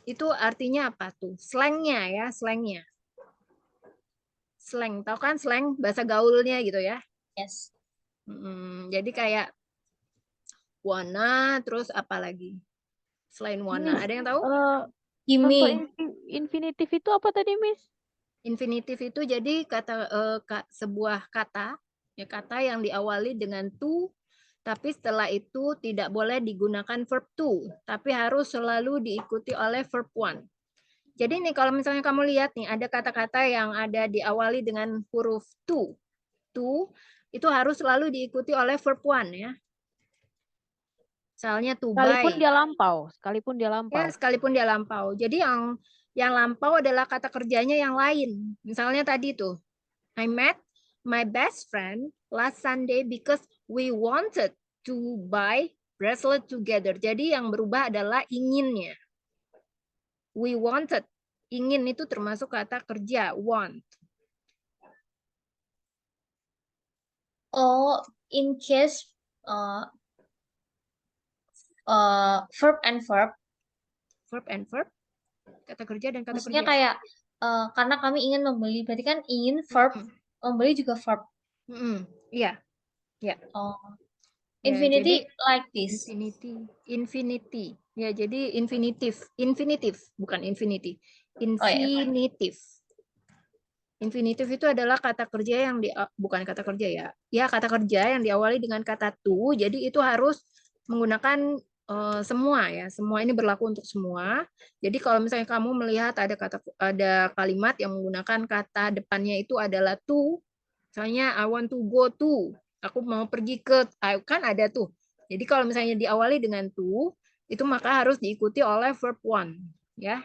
Itu artinya apa tuh? Slangnya ya, slangnya. Slang, tahu kan slang bahasa gaulnya gitu ya? yes. Jadi kayak wanna terus apa lagi? Selain wanna, Miss, ada yang tahu? contoh Gimme. infinitif itu apa tadi, Miss? Infinitif itu jadi sebuah kata, ya kata yang diawali dengan to, tapi setelah itu tidak boleh digunakan verb to, tapi harus selalu diikuti oleh verb one. Jadi nih kalau misalnya kamu lihat nih ada kata-kata yang ada diawali dengan huruf to itu harus selalu diikuti oleh verb one ya. Misalnya to Sekalipun buy. dia lampau, Ya, sekalipun dia lampau. Jadi yang lampau adalah kata kerjanya yang lain. Misalnya tadi tuh, I met my best friend last Sunday because we wanted to buy bracelet together. Jadi yang berubah adalah inginnya. We wanted. Ingin itu termasuk kata kerja, want. Oh, in case verb and verb, verb and verb, kata kerja dan kata Maksudnya kerja. kayak karena kami ingin membeli, berarti kan ingin verb, membeli juga verb. Iya, ya. Oh, Ya, infinity jadi like this. infinity. Ya, jadi infinitif, bukan infinity. Oh ya, Infinitif. Infinitif itu adalah kata kerja yang bukan kata kerja ya. Ya, kata kerja yang diawali dengan kata to. Jadi itu harus menggunakan semua ya. Semua ini berlaku untuk semua. Jadi kalau misalnya kamu melihat ada kalimat yang menggunakan kata depannya itu adalah to. Misalnya I want to go to. Aku mau pergi ke, kan ada tuh. Jadi kalau misalnya diawali dengan to, itu maka harus diikuti oleh verb one ya.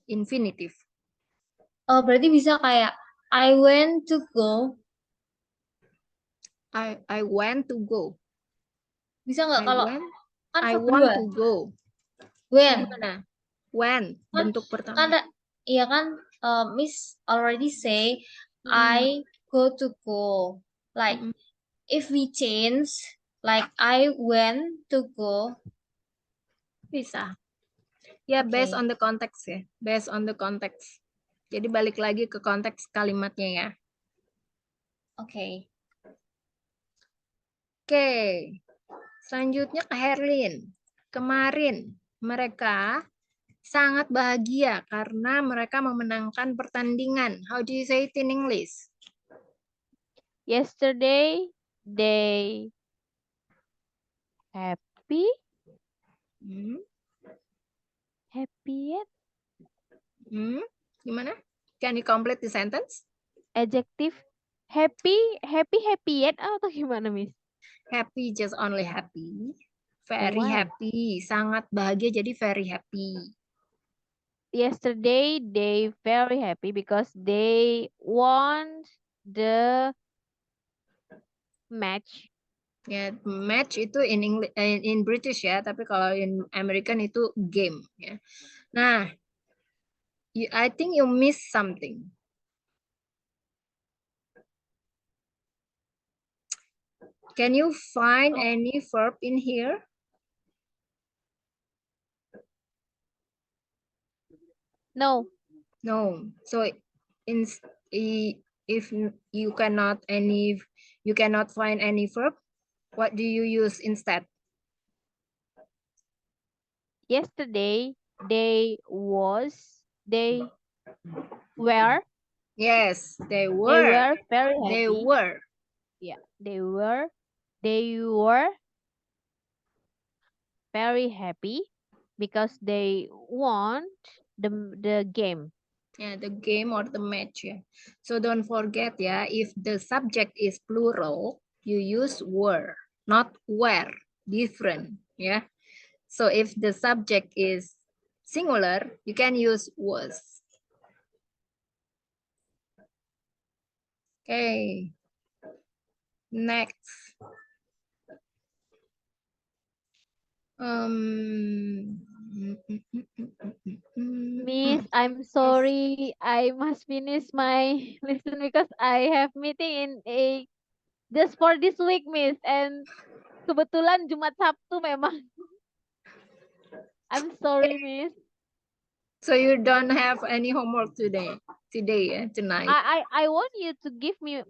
Infinitif. oh berarti bisa kayak I went to go. I went to go. Bisa nggak kalau kan I verb want kedua. to go. When. Gimana? When, Kan bentuk pertama. kan iya kan Miss already say I go to go. Like if we change like I went to go. Bisa. Ya, based Okay. on the context ya. Based on the context. Jadi balik lagi ke konteks kalimatnya ya. Okay. Oke. Selanjutnya ke Herlin. Kemarin mereka sangat bahagia karena mereka memenangkan pertandingan. How do you say it in English? Yesterday they happy. Happy yet? Gimana? Can you complete the sentence? Adjective happy yet atau gimana, Miss? Happy, just only happy. Very Why? happy, sangat bahagia jadi very happy. Yesterday they very happy because they won the match. Ya, match itu in British ya, tapi kalau in American itu game ya. Nah, I think you miss something. Can you find any verb in here? No. No. So if you cannot find any verb, what do you use instead? Yesterday they were Yes, they they were. were very They happy. were. Yeah, they were very happy because they won the game. Yeah, the game or the match. Yeah. So don't forget, yeah, if the subject is plural, you use were, not were. Different, yeah. So if the subject is singular, you can use was. Okay. Next. Miss, I'm sorry. I must finish my lesson because I have meeting in just for this week, Miss. And kebetulan Jumat Sabtu memang. I'm sorry, Miss. So you don't have any homework today, tonight. I want you to give me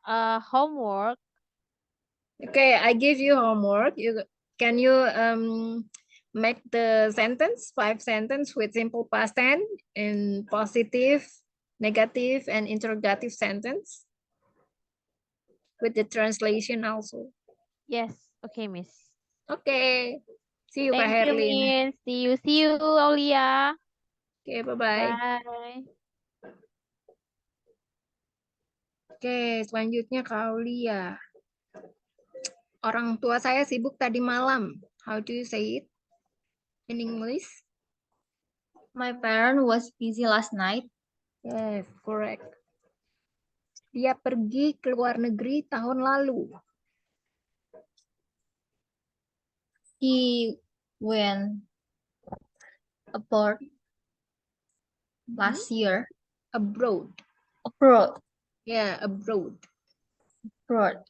homework. Okay, I give you homework. Can you make the 5 sentence with simple past tense in positive, negative, and interrogative sentence with the translation also. Yes, okay, Miss. Okay, see you, Kak Thank you, Herlin. Miss. See you, Aulia. Okay, bye-bye. Bye. Oke, selanjutnya Kak Aulia. Orang tua saya sibuk tadi malam. How do you say it in English? My parent was busy last night. Yes, correct. Dia pergi ke luar negeri tahun lalu. He went abroad last year. Abroad. Abroad. Yeah, abroad. Abroad.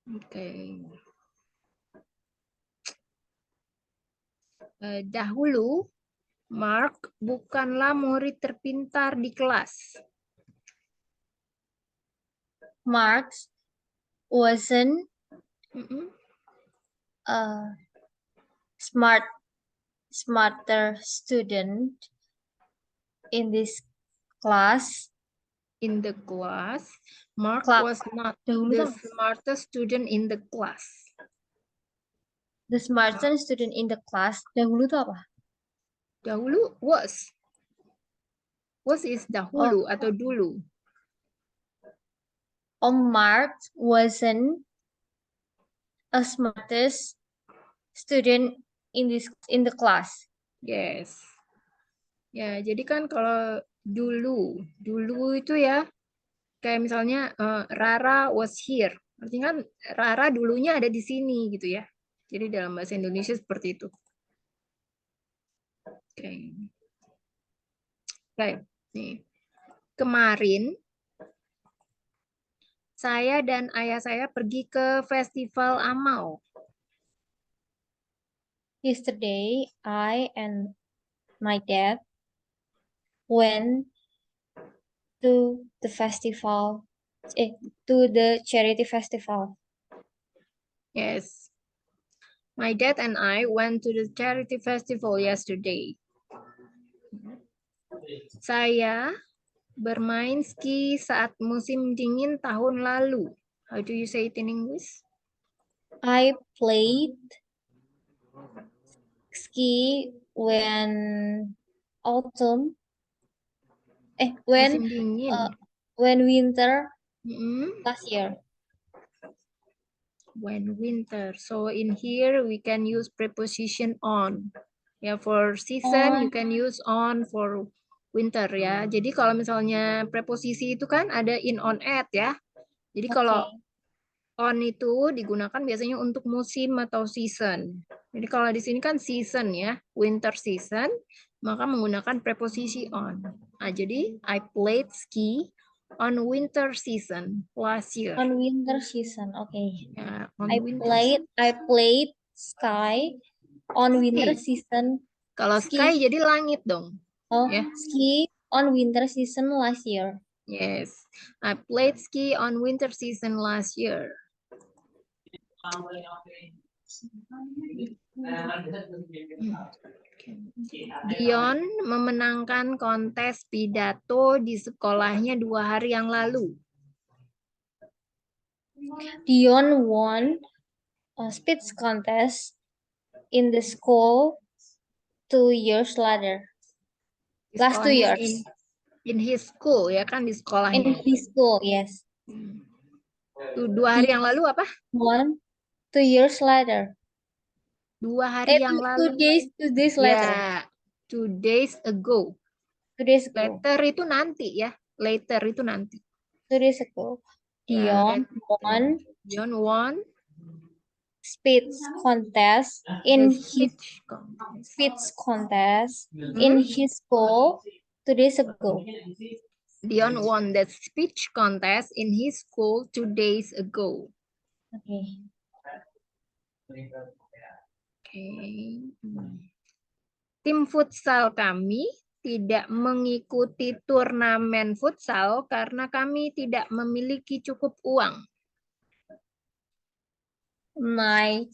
Okay. Dahulu, Mark bukanlah murid terpintar di kelas. Mark wasn't Mm-mm. a smarter student in this class. In the class, Mark Class. was not Dahulu the tuh apa? smartest student in the class. The smartest student in the class. Dahulu tuh apa? Dahulu was. Was is dahulu atau dulu. Mark wasn't a smartest student in the class. Yes. Ya, jadi kan kalau dulu itu ya kayak misalnya Rara was here. Artinya kan Rara dulunya ada di sini gitu ya. Jadi dalam bahasa Indonesia seperti itu. Oke. Baik. Nih. Kemarin saya dan ayah saya pergi ke festival Amal. Yesterday, I and my dad went to the charity festival. Yes. My dad and I went to the charity festival yesterday. Saya bermain ski saat musim dingin tahun lalu. How do you say it in English? I played ski when autumn. Musim dingin. When winter Mm-mm. last year. When winter. So in here we can use preposition on. Ya, for season you can use on for winter ya. Jadi kalau misalnya preposisi itu kan ada in, on, at ya. Jadi kalau on itu digunakan biasanya untuk musim atau season. Jadi kalau di sini kan season ya, winter season, maka menggunakan preposisi on. Nah, jadi I played ski on winter season last year. On winter season, okay. Ya, on I winter played ski on winter season. Kalau sky jadi langit dong. Ya. Ski on winter season last year. Yes, I played ski on winter season last year. Dion memenangkan kontes pidato di sekolahnya 2 hari yang lalu. Dion won a speech contest in the school 2 years later. Last 2 years. In his school ya kan, di sekolahnya. In his school, yes. 2 hari yang lalu apa? 2 years later. 2 hari yang lalu. 2 days later. Ya, 2 days ago. 2 days ago. Later itu nanti ya. Later itu nanti. 2 days ago. Dion won speech contest in his school 2 days ago. Dion won that speech contest in his school 2 days ago. Okay. Tim futsal kami tidak mengikuti turnamen futsal karena kami tidak memiliki cukup uang. My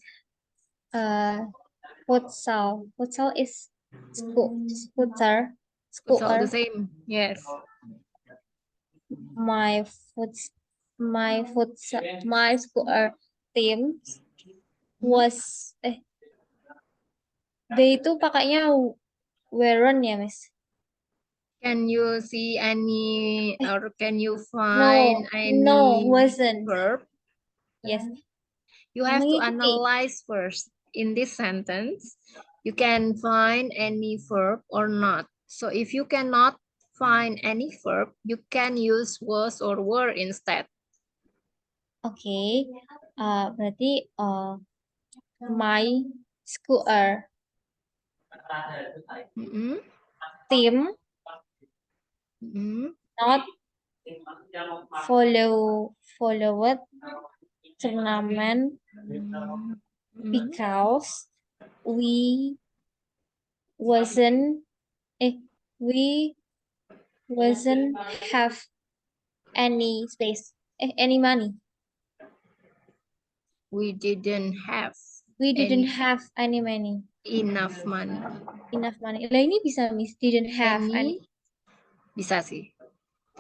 futsal is scooter. Futsal the same. Yes. My scooter team was they itu pakainya wearon ya, Miss? Can you see any or can you find any wasn't verb? Yes. You have to analyze first. In this sentence, you can find any verb or not. So if you cannot find any verb, you can use was or were instead. Okay. Berarti my scooter team not followed tournament because we wasn't we wasn't have any space, any money. We didn't have We didn't any have any money. enough money. Enough money. Lah ini bisa miss didn't have any. Any bisa sih.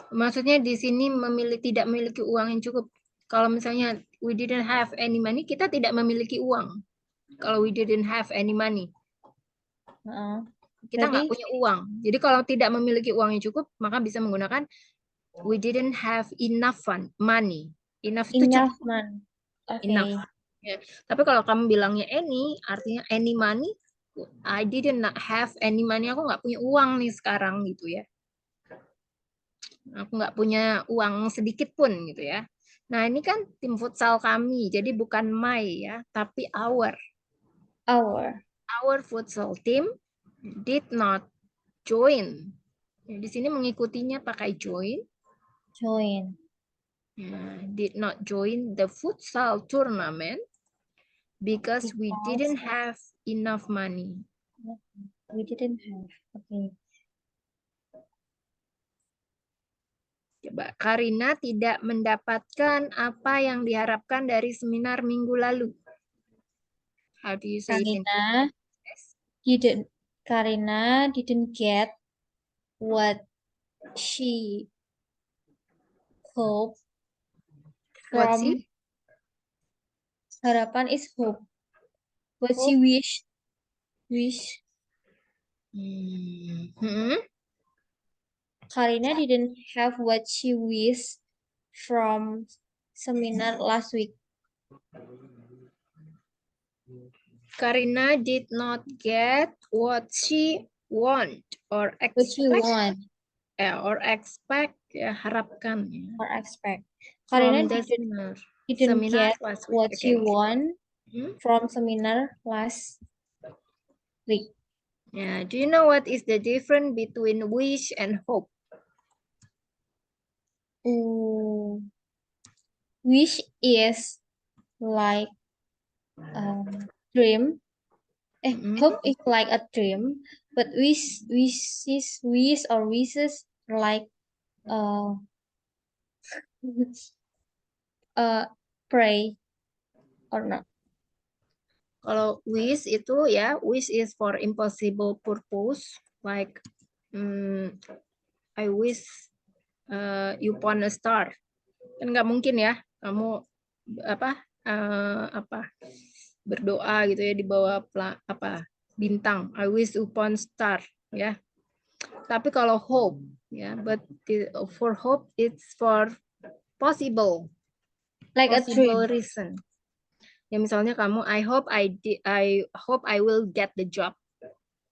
Maksudnya di sini tidak memiliki uang yang cukup. Kalau misalnya we didn't have any money, kita tidak memiliki uang. Kalau we didn't have any money, kita nggak Berarti punya uang. Jadi kalau tidak memiliki uang yang cukup, maka bisa menggunakan we didn't have enough money. Enough itu enough cukup. money. Oke. Enough. Ya. Tapi kalau kamu bilangnya any, artinya any money, I didn't have any money. Aku nggak punya uang nih sekarang gitu ya. Aku nggak punya uang sedikit pun gitu ya. Nah ini kan tim futsal kami, jadi bukan my ya, tapi our. Our futsal team did not join. Ya, di sini mengikutinya pakai join. Join. Did not join the futsal tournament because we didn't have enough money. We didn't have. Okay. Coba, Karina tidak mendapatkan apa yang diharapkan dari seminar minggu lalu. How do you say it in English? Karina didn't get what she hoped What from. she? Harapan is hope. What she wish. Karina didn't have what she wished from seminar last week. Karina did not get what she want or What she expect. want Or expect, ya, harapkan. Ya. or expect. Karina didn't get what she want from seminar last week. Yeah. Do you know what is the difference between wish and hope? Wish is like dream. Hope is like a dream, but wishes like pray or not. Kalau wish itu ya, wish is for impossible purpose, like I wish you upon a star. Kan nggak mungkin ya, kamu berdoa gitu ya di bawah bintang. I wish upon star ya. Tapi kalau hope ya, but for hope it's for possible. Like possible a dream. Reason. Ya misalnya kamu I hope I will get the job.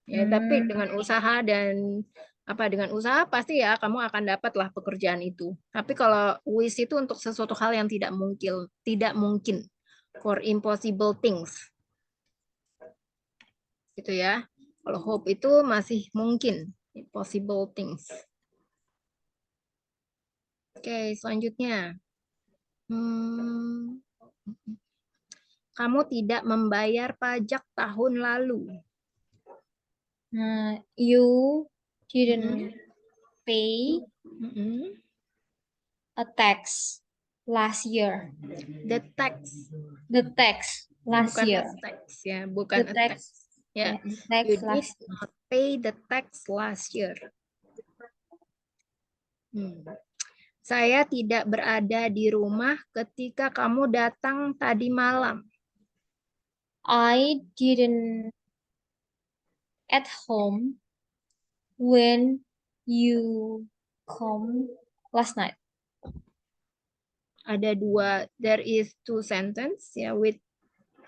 Ya, tapi dengan usaha dengan usaha pasti ya kamu akan dapatlah pekerjaan itu. Tapi kalau wish itu untuk sesuatu hal yang tidak mungkin for impossible things. Gitu ya. Kalau hope itu masih mungkin, possible things. Oke, selanjutnya. Kamu tidak membayar pajak tahun lalu. You didn't pay a tax last year. The tax Last bukan year. Tax ya, bukan The a tax. Ya, you did not pay the tax last year. Saya tidak berada di rumah ketika kamu datang tadi malam. I didn't at home when you come last night. Ada there is two sentence ya with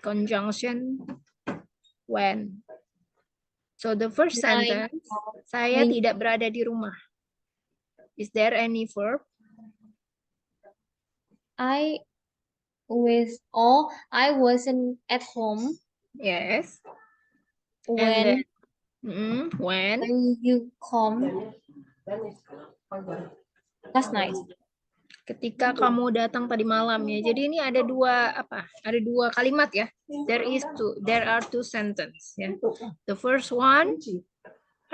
conjunction when. So the first sentence, saya tidak berada di rumah. Is there any verb? I wasn't at home. Yes. When you come last night. Ketika kamu datang tadi malam ya. Jadi ini ada dua kalimat ya. There are two sentences ya. The first one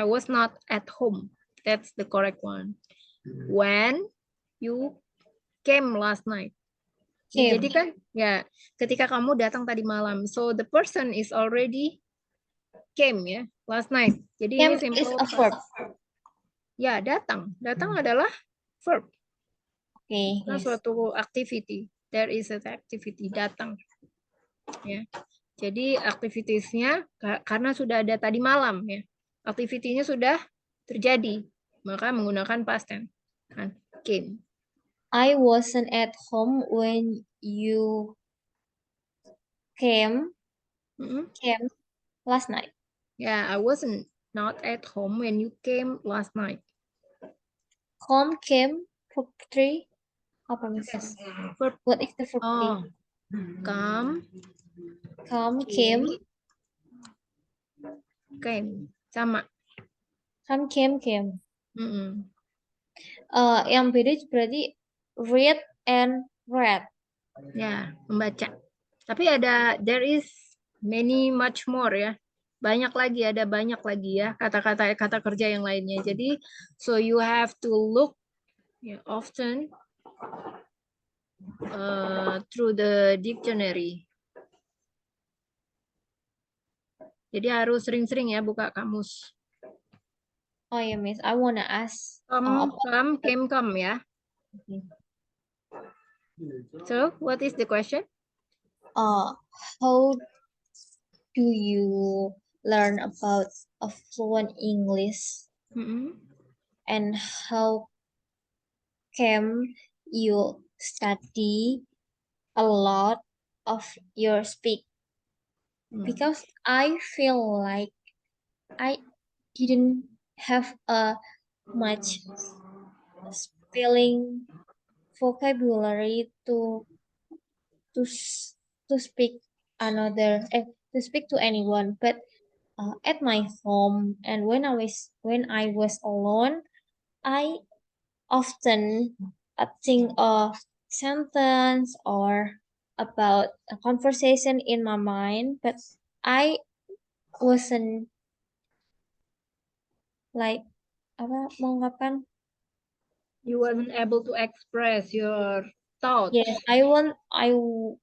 I was not at home. That's the correct one. When you came last night. Ya, Came. jadi kan ya ketika kamu datang tadi malam. So the person is already came ya last night. Jadi Came ini simple is a past. verb. Ya, datang. Datang adalah verb. Okay, Nah, yes. suatu activity. There is an activity, datang. Ya. Jadi aktivitiesnya karena sudah ada tadi malam ya. Aktivitinya sudah terjadi, maka menggunakan past tense. Kan? Came. I wasn't at home when you came Mm-mm. last night. Yeah, I wasn't not at home when you came last night. Home came verb 3. Apa Miss? Yes. Verb. What is the verb 3? Oh, come, Come came. came, sama. Come came. Mm-mm. Yang beda berarti read and read. Ya, membaca. Tapi there is many much more ya. Banyak lagi, ada banyak lagi ya kata kerja yang lainnya. Jadi, so you have to look often through the dictionary. Jadi harus sering-sering ya buka kamus. Oh ya Miss, I wanna ask. Come, came, come ya. Okay. So, what is the question? How do you learn about a fluent English, Mm-mm. and how can you study a lot of your speak? Because I feel like I didn't have a much spelling vocabulary to speak to speak to anyone, but at my home and when I was alone, I often think a sentence or about a conversation in my mind, but I wasn't like apa mengungkapkan. You wasn't able to express your thoughts. Yes, I want to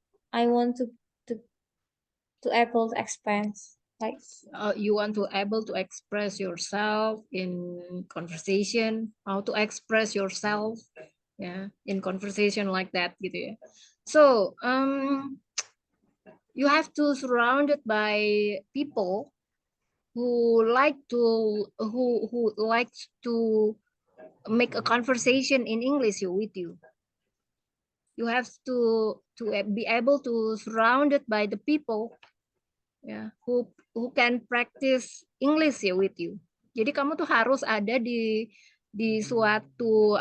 able to express like You want to able to express yourself in conversation, how to express yourself in conversation like that gitu ya. So you have to surrounded by people who likes to make a conversation in English with you. You have to be able to surrounded by the people who can practice English with you. Jadi kamu tuh harus ada di suatu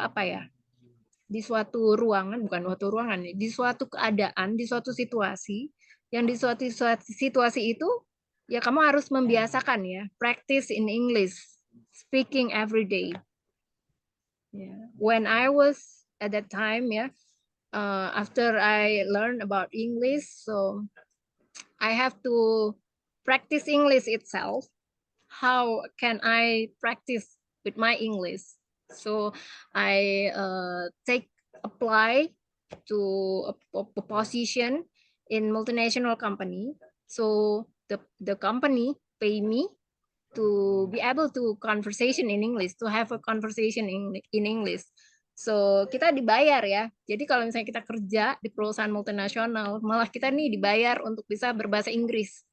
di suatu ruangan, bukan suatu ruangan, di suatu keadaan, di suatu situasi, yang di suatu situasi itu ya kamu harus membiasakan ya, practice in English, speaking every day. When I was at that time after I learned about English, so I have to practice English itself. How can I practice with my English? So I apply to a position in multinational company. So the company pay me to be able to conversation in English, to have a conversation in English. So kita dibayar ya. Jadi kalau misalnya kita kerja di perusahaan multinasional, malah kita nih dibayar untuk bisa berbahasa Inggris.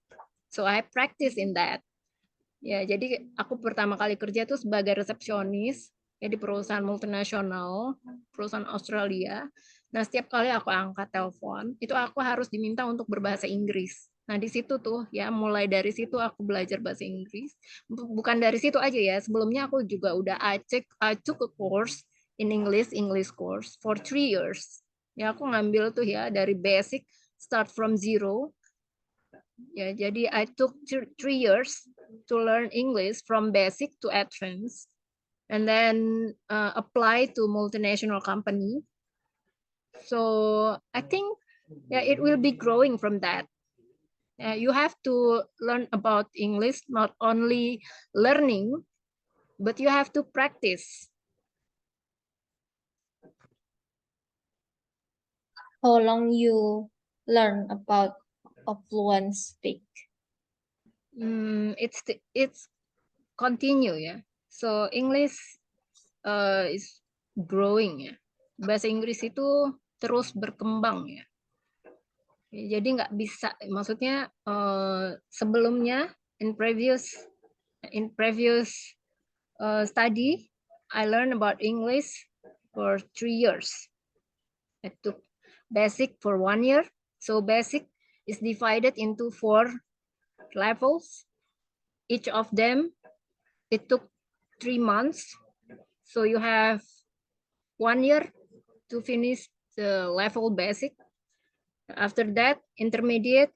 So I practice in that. Ya, jadi aku pertama kali kerja tuh sebagai resepsionis ya di perusahaan multinasional, perusahaan Australia. Nah, setiap kali aku angkat telepon, itu aku harus diminta untuk berbahasa Inggris. Nah, di situ tuh ya mulai dari situ aku belajar bahasa Inggris. Bukan dari situ aja ya, sebelumnya aku juga udah I took a course in English course for 3 years. Ya, aku ngambil tuh ya dari basic, start from zero. Ya, jadi I took 3 years to learn English from basic to advanced, and then apply to multinational company. So I think it will be growing from that. You have to learn about English, not only learning, but you have to practice. How long you learn about a fluent speak? It's continue ya. So English is growing ya. Bahasa Inggris itu terus berkembang ya. Jadi nggak bisa, maksudnya sebelumnya in previous study, I learned about English for 3 years. I took basic for 1 year. So basic is divided into 4 levels. Each of them, it took 3 months. So you have 1 year to finish the level basic. After that, intermediate,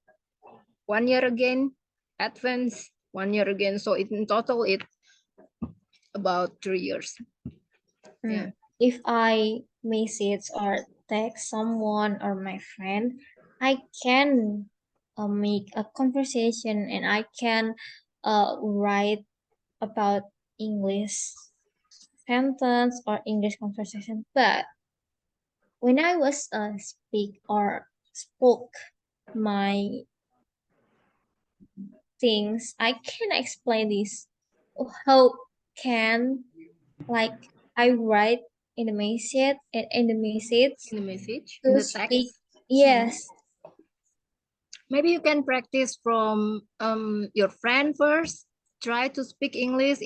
1 year again, advanced, 1 year again. So in total, it about 3 years. Yeah. If I message or text someone or my friend, I can make a conversation and I can write about English sentence or English conversation. But when I was speak or spoke my things, I can explain this. How can like I write in the message in the message In the message, to in the speak. text. Yes, Maybe you can practice from your friend first. Try to speak English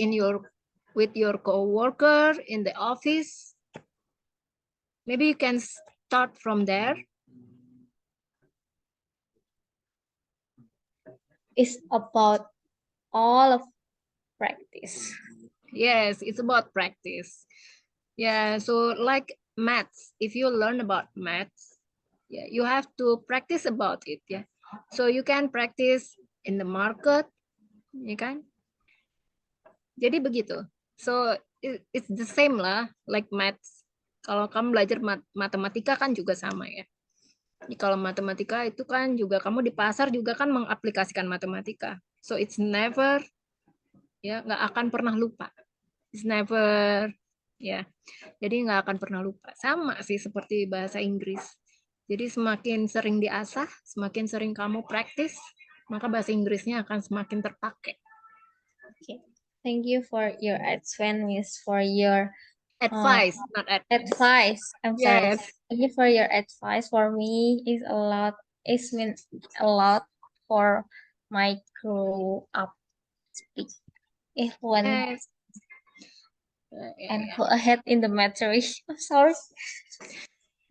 with your coworker in the office. Maybe you can start from there. it's about all of practice. Yes, it's about practice. Yeah, so like maths, if you learn about maths, yeah, you have to practice about it. Yeah, so you can practice in the market, ya kan? Jadi begitu. So it's the same lah, like maths. Kalau kamu belajar matematika kan juga sama ya. Jadi kalau matematika itu kan juga kamu di pasar juga kan mengaplikasikan matematika. So it's never, ya nggak akan pernah lupa. It's never, ya. Jadi nggak akan pernah lupa. Sama sih seperti bahasa Inggris. Jadi semakin sering diasah, semakin sering kamu praktis, maka bahasa Inggrisnya akan semakin terpakai. Okay. Thank you for your advice, for your Advice, not advice. I'm sorry. Yes. Thank you for your advice. For me, is a lot. It means a lot for my grow up speak. If one Yes. and go ahead in the material. I'm sorry.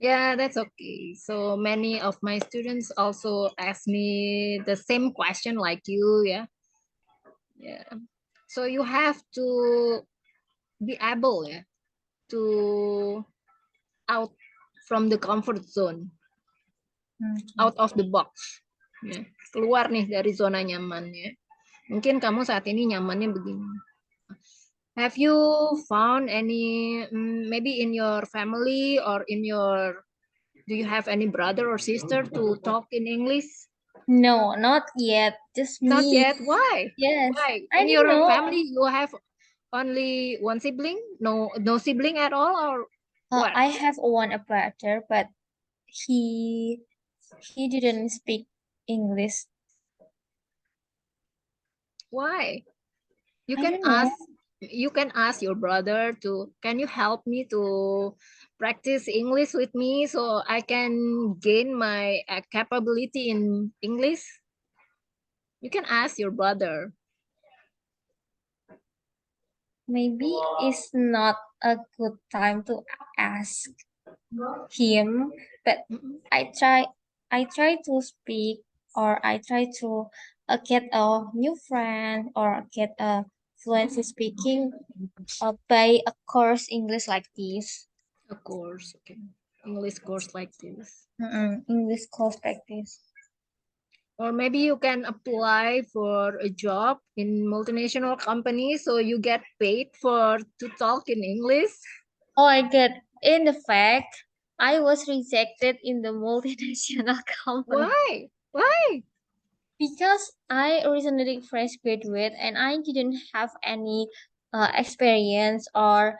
Yeah, that's okay. So many of my students also ask me the same question like you, yeah. Yeah. So you have to be able, yeah, to out from the comfort zone, out of the box. Ya. Keluar nih dari zona nyamannya. Mungkin kamu saat ini nyamannya begini. Have you found any, maybe in your family or do you have any brother or sister to talk in English? No, not yet. Just Not me. yet. Why? Yes. Why? I In don't your know. family, you have only one sibling? No sibling at all, or what? I have one brother, but he didn't speak English. Why? You I can don't know. ask. You can ask your brother to. Can you help me to practice English with me so I can gain my capability in English? You can ask your brother. Maybe it's not a good time to ask him, but I try to speak or I try to get a new friend or get a fluency speaking by a course English like this. A course, okay. English course like this. English course like this. Or maybe you can apply for a job in multinational companies so you get paid to talk in English. Oh, I get. In the fact, I was rejected in the multinational company. Why? Why? Because I originally fresh graduate and I didn't have any experience or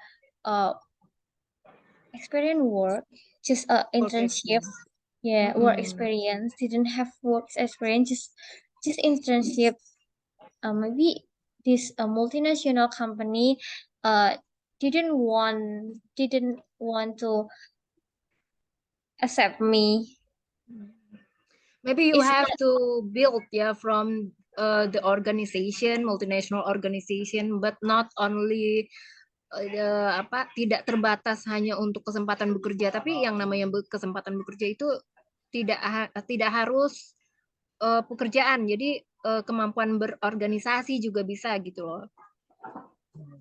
experience work, just Work internship. experience. Yeah, work Mm-mm. experience. Didn't have work experience, just internship. Maybe this multinational company uh didn't want to accept me. Maybe you It's have not to build from the organization, multinational organization, but not only tidak terbatas hanya untuk kesempatan bekerja, tapi yang namanya kesempatan bekerja itu tidak harus pekerjaan. Jadi kemampuan berorganisasi juga bisa gitu loh.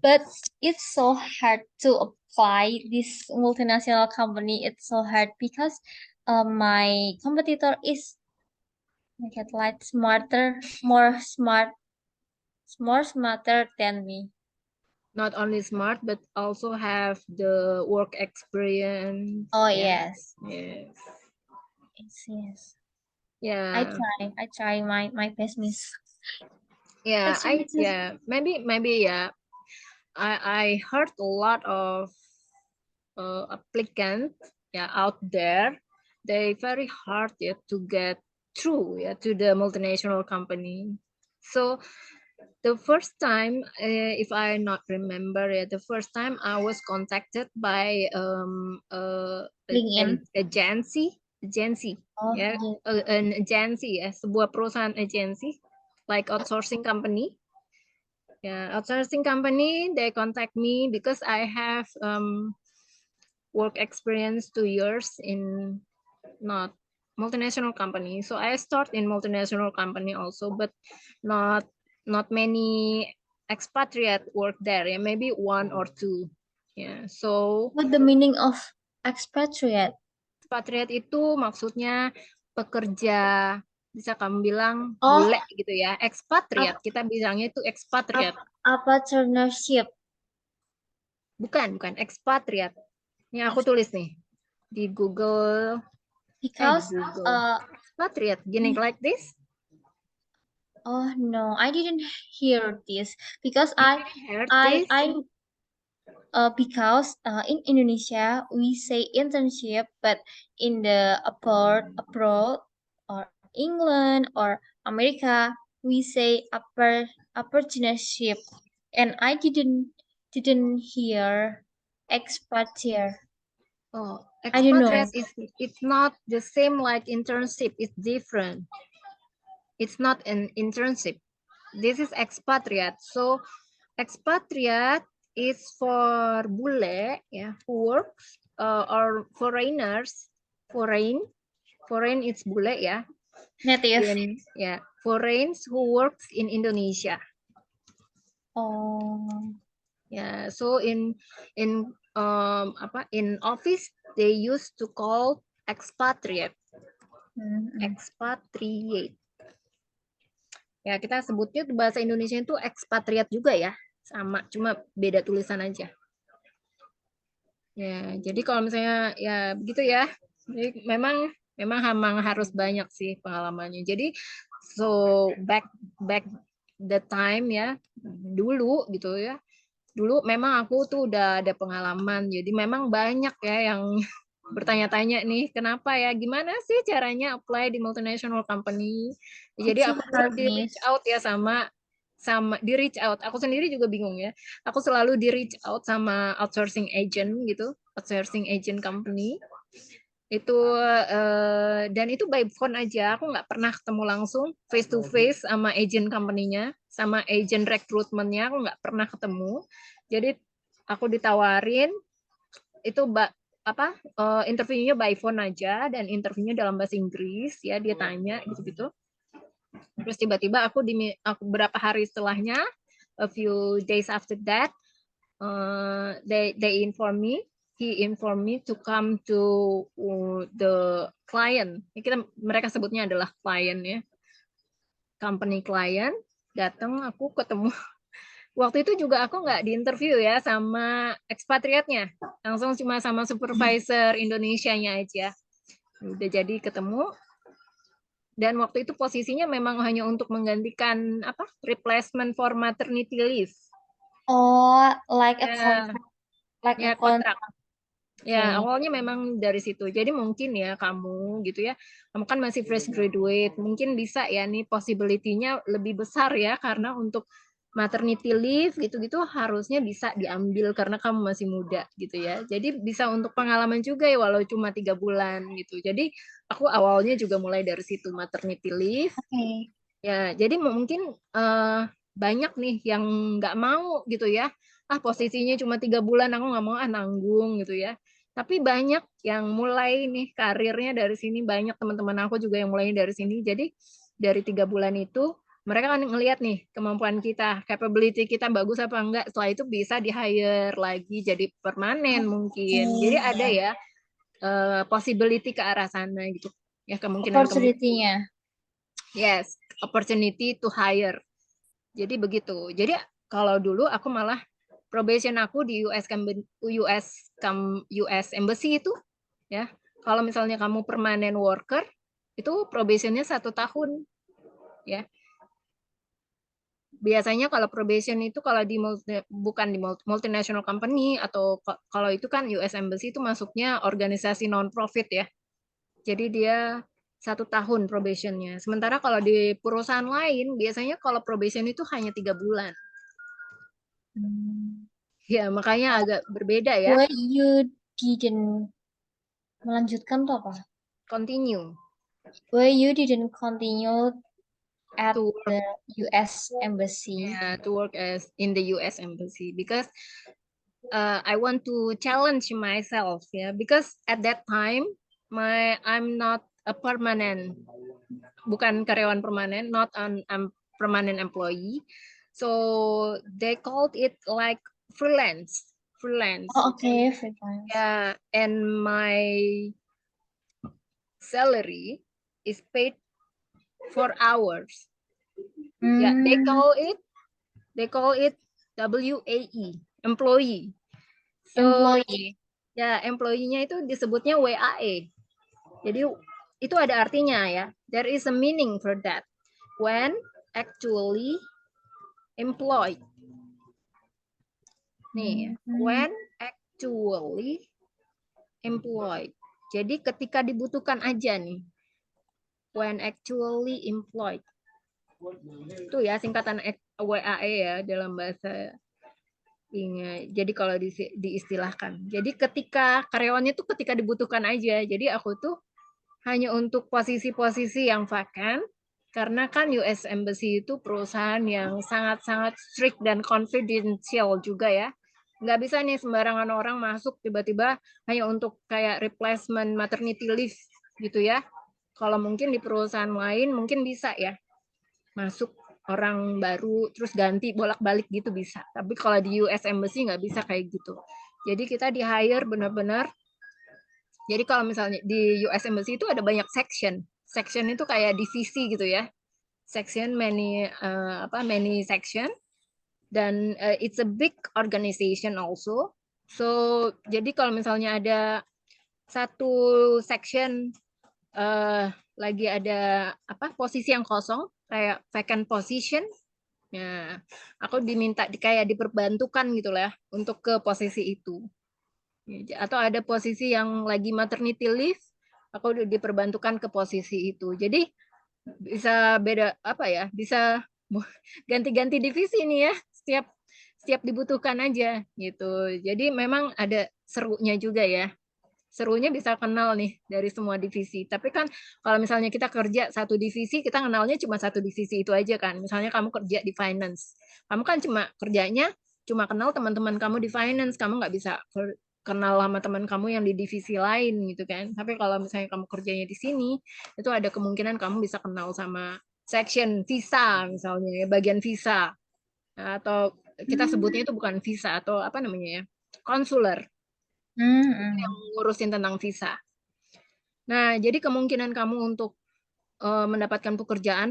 but it's so hard to apply this multinational company. It's so hard because my competitor is like smarter, more smarter than me. Not only smart, but also have the work experience. Oh Yeah. yes, Yes. yes. Yeah. I try my best, miss. Yeah. Actually, just Maybe yeah. I heard a lot of applicants out there. They very hard to get through to the multinational company. So the first time, if I not remember, the first time I was contacted by LinkedIn. an agency, Oh, ya, an agency, sebuah perusahaan agency, like outsourcing company. Yeah, outsourcing company, they contact me because I have work experience 2 years in not multinational company. So I start in multinational company also, but not many expatriate work there. Yeah, maybe one or two. Yeah. So what the meaning of expatriate? expatriate itu maksudnya pekerja, bisa kamu bilang Oh, bule gitu ya. Expatriate, kita bilangnya itu expatriate. partnership. Bukan expatriate. Ini aku tulis nih di Google. Because Expatriate, gini like this. oh no, I didn't hear this because You didn't hear I this? I because in Indonesia we say internship, but in the abroad or England or America we say opportunity, and I didn't hear expatriate. Oh, I don't know. expatriate it's not the same like internship. It's different. It's not an internship. This is expatriate. So expatriate is for bule, who works or foreigners. Foreign it's bule, Native. foreigners who works in Indonesia. Oh, Yeah, so in office they used to call expatriate. Expatriate. Ya, kita sebutnya bahasa Indonesia itu expatriate juga ya. Sama, cuma beda tulisan aja. Ya, jadi kalau misalnya ya begitu ya. Jadi memang harus banyak sih pengalamannya. Jadi so back the time ya, dulu gitu ya. Dulu memang aku tuh udah ada pengalaman. Jadi memang banyak ya yang bertanya-tanya nih, kenapa ya, gimana sih caranya apply di multinational company. Jadi it's so aku hard, di reach miss. out ya sama di reach out. Aku sendiri juga bingung ya. Aku selalu di reach out sama outsourcing agent gitu, outsourcing agent company. Itu dan itu by phone aja. Aku nggak pernah ketemu langsung face to face sama agent company-nya, sama agent recruitment-nya aku nggak pernah ketemu. Jadi aku ditawarin itu interviewnya by phone aja, dan interviewnya dalam bahasa Inggris ya, dia tanya gitu-gitu. Terus tiba-tiba aku berapa hari setelahnya, a few days after that, they inform me, he informed me to come to the client. Mereka sebutnya adalah client ya, company client. Datang, aku ketemu. Waktu itu juga aku nggak diinterview ya sama ekspatriatnya, langsung cuma sama supervisor Indonesianya aja. Udah jadi ketemu, dan waktu itu posisinya memang hanya untuk menggantikan replacement for maternity leave. Oh, like a Ya, contract, like a ya kontrak. contract. Ya, Okay. awalnya memang dari situ. Jadi mungkin ya kamu gitu ya, kamu kan masih fresh graduate, mungkin bisa ya nih possibility-nya lebih besar ya karena untuk maternity leave gitu-gitu harusnya bisa diambil karena kamu masih muda gitu ya. Jadi bisa untuk pengalaman juga ya walau cuma 3 bulan gitu. Jadi aku awalnya juga mulai dari situ maternity leave. Okay. Ya, jadi mungkin banyak nih yang nggak mau gitu ya. Ah, posisinya cuma 3 bulan, aku nggak mau nanggung gitu ya. Tapi banyak yang mulai nih karirnya dari sini, banyak teman-teman aku juga yang mulai dari sini. Jadi dari 3 bulan itu mereka kan ngelihat nih kemampuan kita, capability kita bagus apa enggak. Setelah itu bisa di hire lagi jadi permanen mungkin. Jadi Okay. ada ya possibility ke arah sana gitu. Ya kemungkinan. Opportunity-nya. Yes, opportunity to hire. Jadi begitu. Jadi kalau dulu aku malah probation aku di US Embassy itu ya. Kalau misalnya kamu permanent worker itu probationnya 1 tahun ya. Biasanya kalau probation itu kalau bukan di multinational company atau kalau itu kan US Embassy itu masuknya organisasi non-profit ya. Jadi dia 1 tahun probationnya. Sementara kalau di perusahaan lain, biasanya kalau probation itu hanya 3 bulan. Hmm. Ya, makanya agak berbeda ya. Why you didn't melanjutkan tuh apa? Continue Why you didn't continue at to the work, US Embassy? to work as in the US Embassy because I want to challenge myself ya. Because at that time I'm not a permanent, bukan karyawan permanen, not an permanent employee. So they called it like freelance. Oh, okay, freelance. Yeah, and my salary is paid for hours. Yeah, Hmm, they call it WAE, employee. So employee. ya employee-nya itu disebutnya WAE. Jadi itu ada artinya ya. There is a meaning for that. When actually employed. Nih, Hmm. when actually employed. Jadi ketika dibutuhkan aja nih. When actually employed. Itu ya singkatan WAE ya dalam bahasa Ingat. Jadi kalau diistilahkan. Jadi ketika karyawannya tuh ketika dibutuhkan aja. Jadi aku tuh hanya untuk posisi-posisi yang vacant karena kan US Embassy itu perusahaan yang sangat-sangat strict dan confidential juga ya. Nggak bisa nih sembarangan orang masuk tiba-tiba hanya untuk kayak replacement maternity leave gitu ya. Kalau mungkin di perusahaan lain mungkin bisa ya masuk orang baru terus ganti bolak-balik gitu bisa. Tapi kalau di US Embassy nggak bisa kayak gitu. Jadi kita di hire benar-benar. Jadi kalau misalnya di US Embassy itu ada banyak section. Section itu kayak divisi gitu ya. Section many section dan it's a big organization also. So jadi kalau misalnya ada satu section lagi ada posisi yang kosong kayak vacant position. Nah, aku diminta kayak diperbantukan gitu lah ya, untuk ke posisi itu. Atau ada posisi yang lagi maternity leave, aku diperbantukan ke posisi itu. Jadi bisa beda bisa ganti-ganti divisi nih ya, setiap dibutuhkan aja gitu. Jadi memang ada serunya juga ya. Serunya bisa kenal nih dari semua divisi. Tapi kan kalau misalnya kita kerja satu divisi, kita kenalnya cuma satu divisi itu aja kan. Misalnya kamu kerja di finance, kamu kan cuma kenal teman-teman kamu di finance, kamu nggak bisa kenal sama teman kamu yang di divisi lain gitu kan. Tapi kalau misalnya kamu kerjanya di sini, itu ada kemungkinan kamu bisa kenal sama section visa misalnya ya, bagian visa. Atau kita sebutnya itu bukan visa atau apa namanya ya, konsuler yang ngurusin tentang visa. Nah, jadi kemungkinan kamu untuk mendapatkan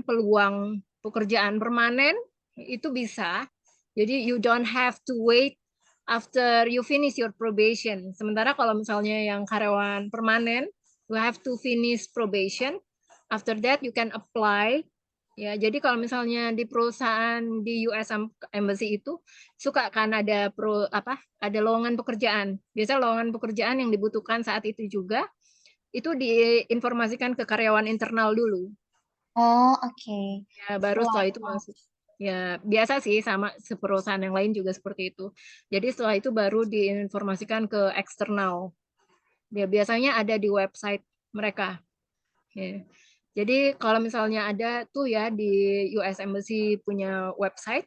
peluang pekerjaan permanen itu bisa. Jadi you don't have to wait after you finish your probation. Sementara kalau misalnya yang karyawan permanen, you have to finish probation. After that you can apply Ya, jadi kalau misalnya di perusahaan di US Embassy itu suka kan ada ada lowongan pekerjaan. Biasa lowongan pekerjaan yang dibutuhkan saat itu juga itu diinformasikan ke karyawan internal dulu. Oh, okay. Ya, baru setelah itu Wow. masuk. Ya, biasa sih sama perusahaan yang lain juga seperti itu. Jadi setelah itu baru diinformasikan ke eksternal. Ya, biasanya ada di website mereka. Ya. Jadi kalau misalnya ada tuh ya di US Embassy punya website,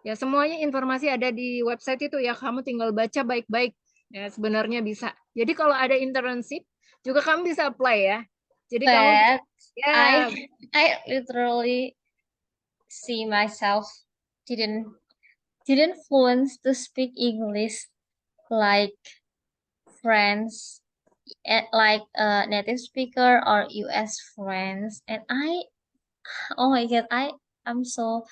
ya semuanya informasi ada di website itu ya, kamu tinggal baca baik-baik. Ya, sebenarnya bisa. Jadi kalau ada internship juga kamu bisa apply ya. Jadi kamu bisa But ya I literally see myself didn't didn't fluent to speak English like friends, like a native speaker or US friends, and oh my god, I'm so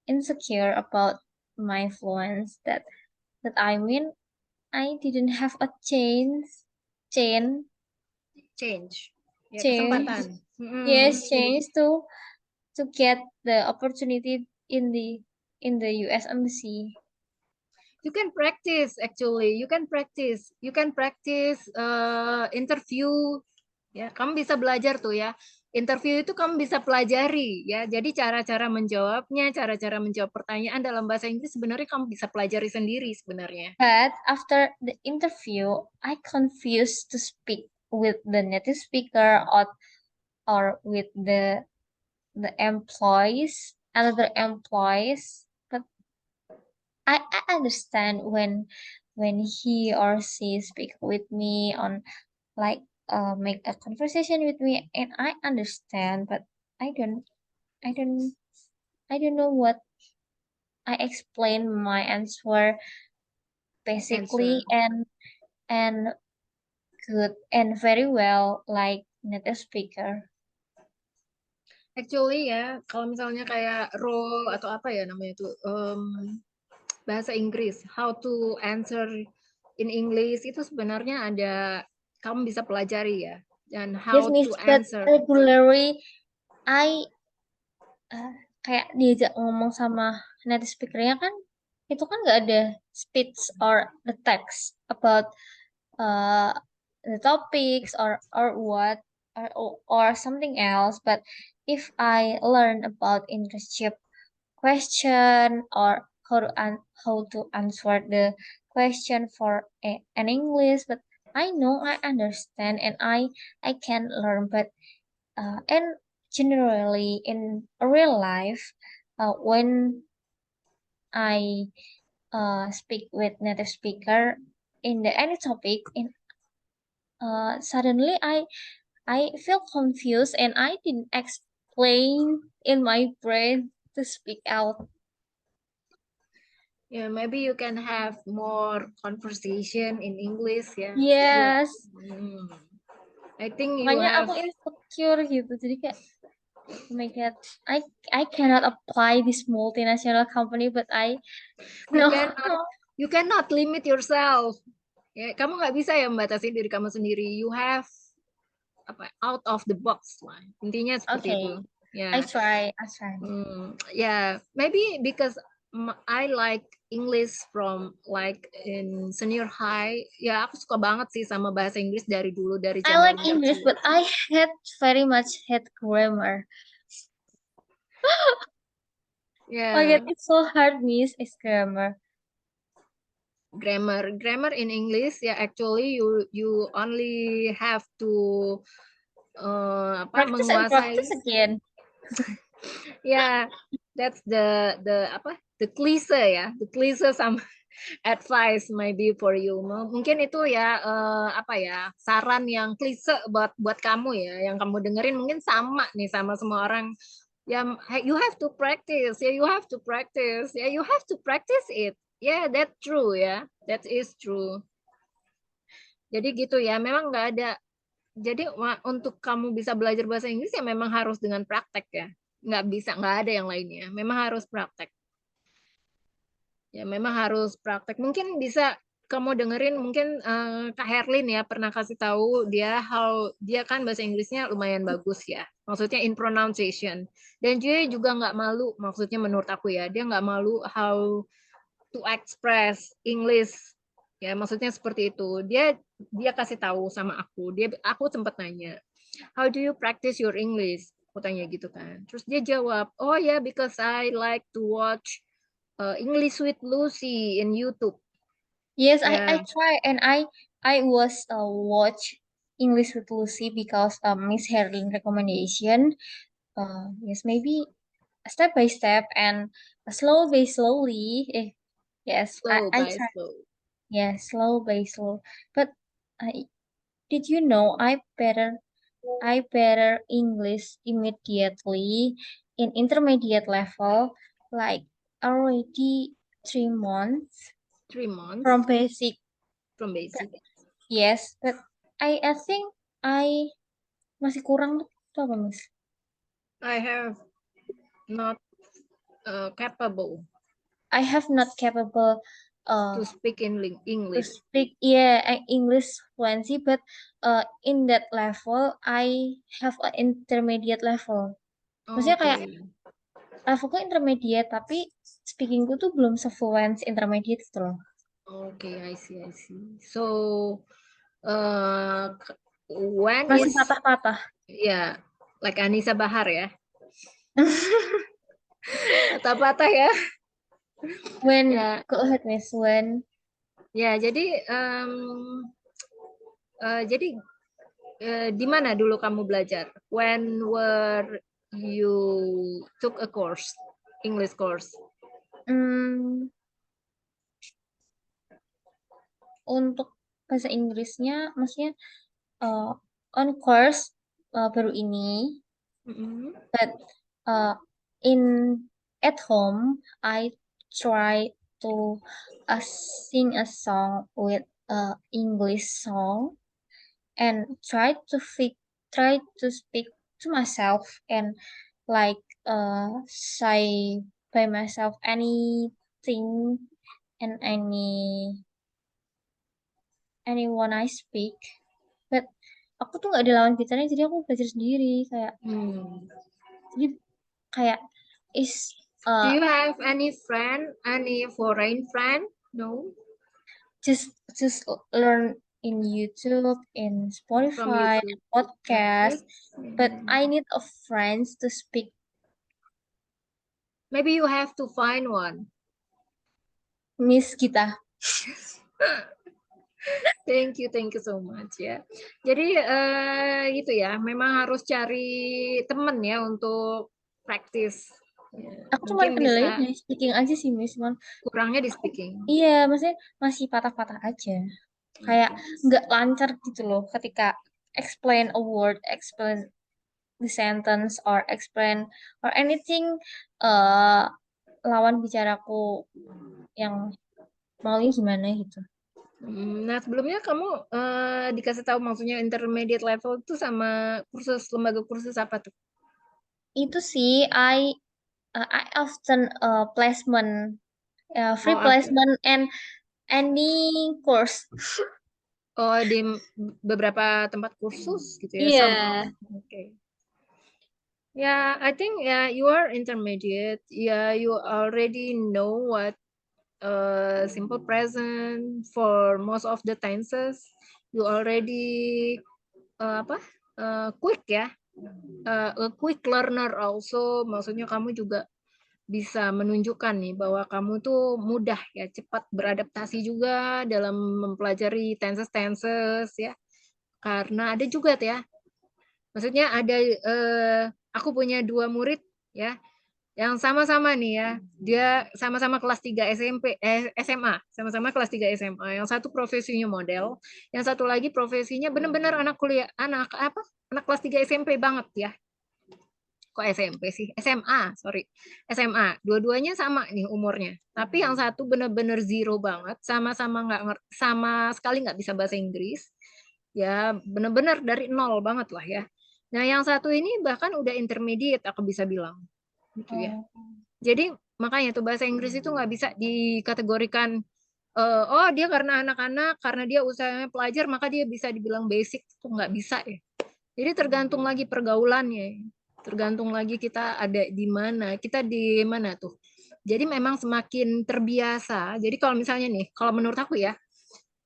insecure about my fluence that I mean I didn't have a chain change. Ya, change kesempatan. Mm-mm. yes change to get the opportunity in the US Embassy. You can practice actually. You can practice interview. Ya, kamu bisa belajar tuh ya. Interview itu kamu bisa pelajari ya. Jadi cara-cara menjawabnya, cara-cara menjawab pertanyaan dalam bahasa Inggris sebenarnya kamu bisa pelajari sendiri sebenarnya. But after the interview, I confused to speak with the native speaker or with the employees, other employees. But I understand when he or she speak with me on like make a conversation with me, and I understand, but I don't I don't I don't know what I explain my answer Answer. basically and good and very well like native speaker. Actually ya, kalau misalnya kayak role atau apa ya namanya itu bahasa Inggris, how to answer in English itu sebenarnya ada kamu bisa pelajari ya. Dan Yes, how to Miss, but answer. regularly I kayak diajak ngomong sama native speakernya kan itu kan nggak ada speech or the text about uh the topics or what or something else. But if I learn about internship question or how to answer the question for an English, but I know I understand and I can learn, but and generally in real life, when I speak with native speaker in the any topic, in suddenly I feel confused and I didn't explain in my brain to speak out. Yeah, maybe you can have more conversation in English ya. Yes, Hmm. I think you makanya have aku insecure gitu. Jadi kayak, oh my god, I cannot apply this multinational company, but I you no. cannot you cannot limit yourself. Ya, kamu nggak bisa ya membatasi diri kamu sendiri. You have out of the box lah. Intinya seperti itu. Okay, Ya. I try. Yeah, maybe because I like English from like in senior high. Ya, aku suka banget sih sama bahasa Inggris dari dulu dari I zaman like English, kecil. but I very much hate grammar. Oh my god, Yeah, it's so hard, Miss. It's grammar. grammar in English ya actually you only have to Practice and menguasai. practice again. Ya, that's the cliche ya, the cliche sama advice maybe for you. Mungkin itu ya saran yang klise buat kamu ya, yang kamu dengerin mungkin sama nih sama semua orang. Ya, you have to practice. Ya, you have to practice. Ya, you have to practice it. Yeah, that's true ya. That is true. Jadi gitu ya, memang nggak ada. Jadi untuk kamu bisa belajar bahasa Inggris ya memang harus dengan praktek ya. Nggak ada yang lainnya. Memang harus praktek. Ya, memang harus praktek. Mungkin bisa kamu dengerin mungkin Kak Herlin ya pernah kasih tahu dia kan bahasa Inggrisnya lumayan bagus ya. Maksudnya in pronunciation. Dan dia juga nggak malu, maksudnya menurut aku ya, dia nggak malu how to express English. Ya, maksudnya seperti itu. Dia kasih tahu sama aku. Aku sempat nanya, "How do you practice your English?" Aku tanya gitu kan. Terus dia jawab, "Oh ya, because I like to watch English with Lucy in YouTube." Yes, I Ya, try and I was watch English with Lucy because Miss Herling recommendation. Yes, maybe step by step and slow by slowly. Yes, slow I by try. slow. Yeah, slow by slow. But did you know I better English immediately in intermediate level, like already 3 months 3 months from basic. from basic. Yes, but I think I masih kurang tuh apa, Miss? I have not capable I have not capable to speak in to English. speak English fluency, but in that level I have an intermediate level. Maksudnya kayak Okay. levelku intermediate tapi speakingku tuh belum se-fluent intermediate gitu loh. Okay, I see. So, when Masih is patah-patah. ya like Anissa Bahar ya? Patah-patah ya. When Ya, go ahead, Miss. When ya. Jadi di mana dulu kamu belajar? When were you took a course, English course? mm, untuk bahasa Inggrisnya maksudnya uh, on course baru ini, Mm-mm. but uh, in at home I try to sing a song with English song and try to speak to myself and like say by myself anything and anyone I speak, but aku tuh nggak ada lawan bicaranya jadi aku belajar sendiri kayak Hmm. jadi kayak is Do uh you have any foreign friend? No, just learn in YouTube, in from Spotify, YouTube, podcast, Netflix. but I need a friends to speak. Maybe you have to find one. Miss kita. Thank you so much ya. Jadi gitu ya, memang harus cari temen ya untuk praktis. Ya, Aku cuma mungkin kendalanya bisa dari speaking aja sih, Miss. Cuman kurangnya di aku, speaking. iya, maksudnya masih patah-patah aja. Kayak Oke. nggak lancar gitu loh ketika explain a word, explain the sentence, or explain or anything uh, lawan bicaraku yang maunya gimana gitu. Nah, sebelumnya kamu dikasih tahu maksudnya intermediate level itu sama lembaga kursus apa tuh? Itu sih I often placement Oh, free placement and any course. oh di beberapa tempat kursus gitu ya. Iya. Okay. Yeah, I think you are intermediate. Yeah, you already know what simple present for most of the tenses. You already apa? Quick ya. A quick learner also. Maksudnya kamu juga bisa menunjukkan nih bahwa kamu tuh mudah ya, cepat beradaptasi juga dalam mempelajari tenses ya. Karena ada juga ya. Maksudnya ada aku punya 2 murid ya yang sama-sama nih ya. Dia sama-sama kelas 3 SMA, sama-sama kelas 3 SMA. Yang satu profesinya model, yang satu lagi profesinya benar-benar anak kuliah, anak apa? Anak kelas 3 SMP banget ya. Kok SMP sih? SMA, sorry. SMA. Dua-duanya sama nih umurnya. Tapi yang satu benar-benar zero banget, sama-sama nggak sama sekali nggak bisa bahasa Inggris. Ya, benar-benar dari nol banget lah ya. Nah, yang satu ini bahkan udah intermediate aku bisa bilang. Gitu ya. Oh. Jadi makanya tuh bahasa Inggris itu nggak bisa dikategorikan oh dia karena anak-anak, karena dia usahanya pelajar, maka dia bisa dibilang basic, itu nggak bisa ya. Jadi tergantung lagi pergaulannya, tergantung lagi kita ada di mana, kita di mana tuh. Jadi memang semakin terbiasa. Jadi kalau misalnya nih, kalau menurut aku ya,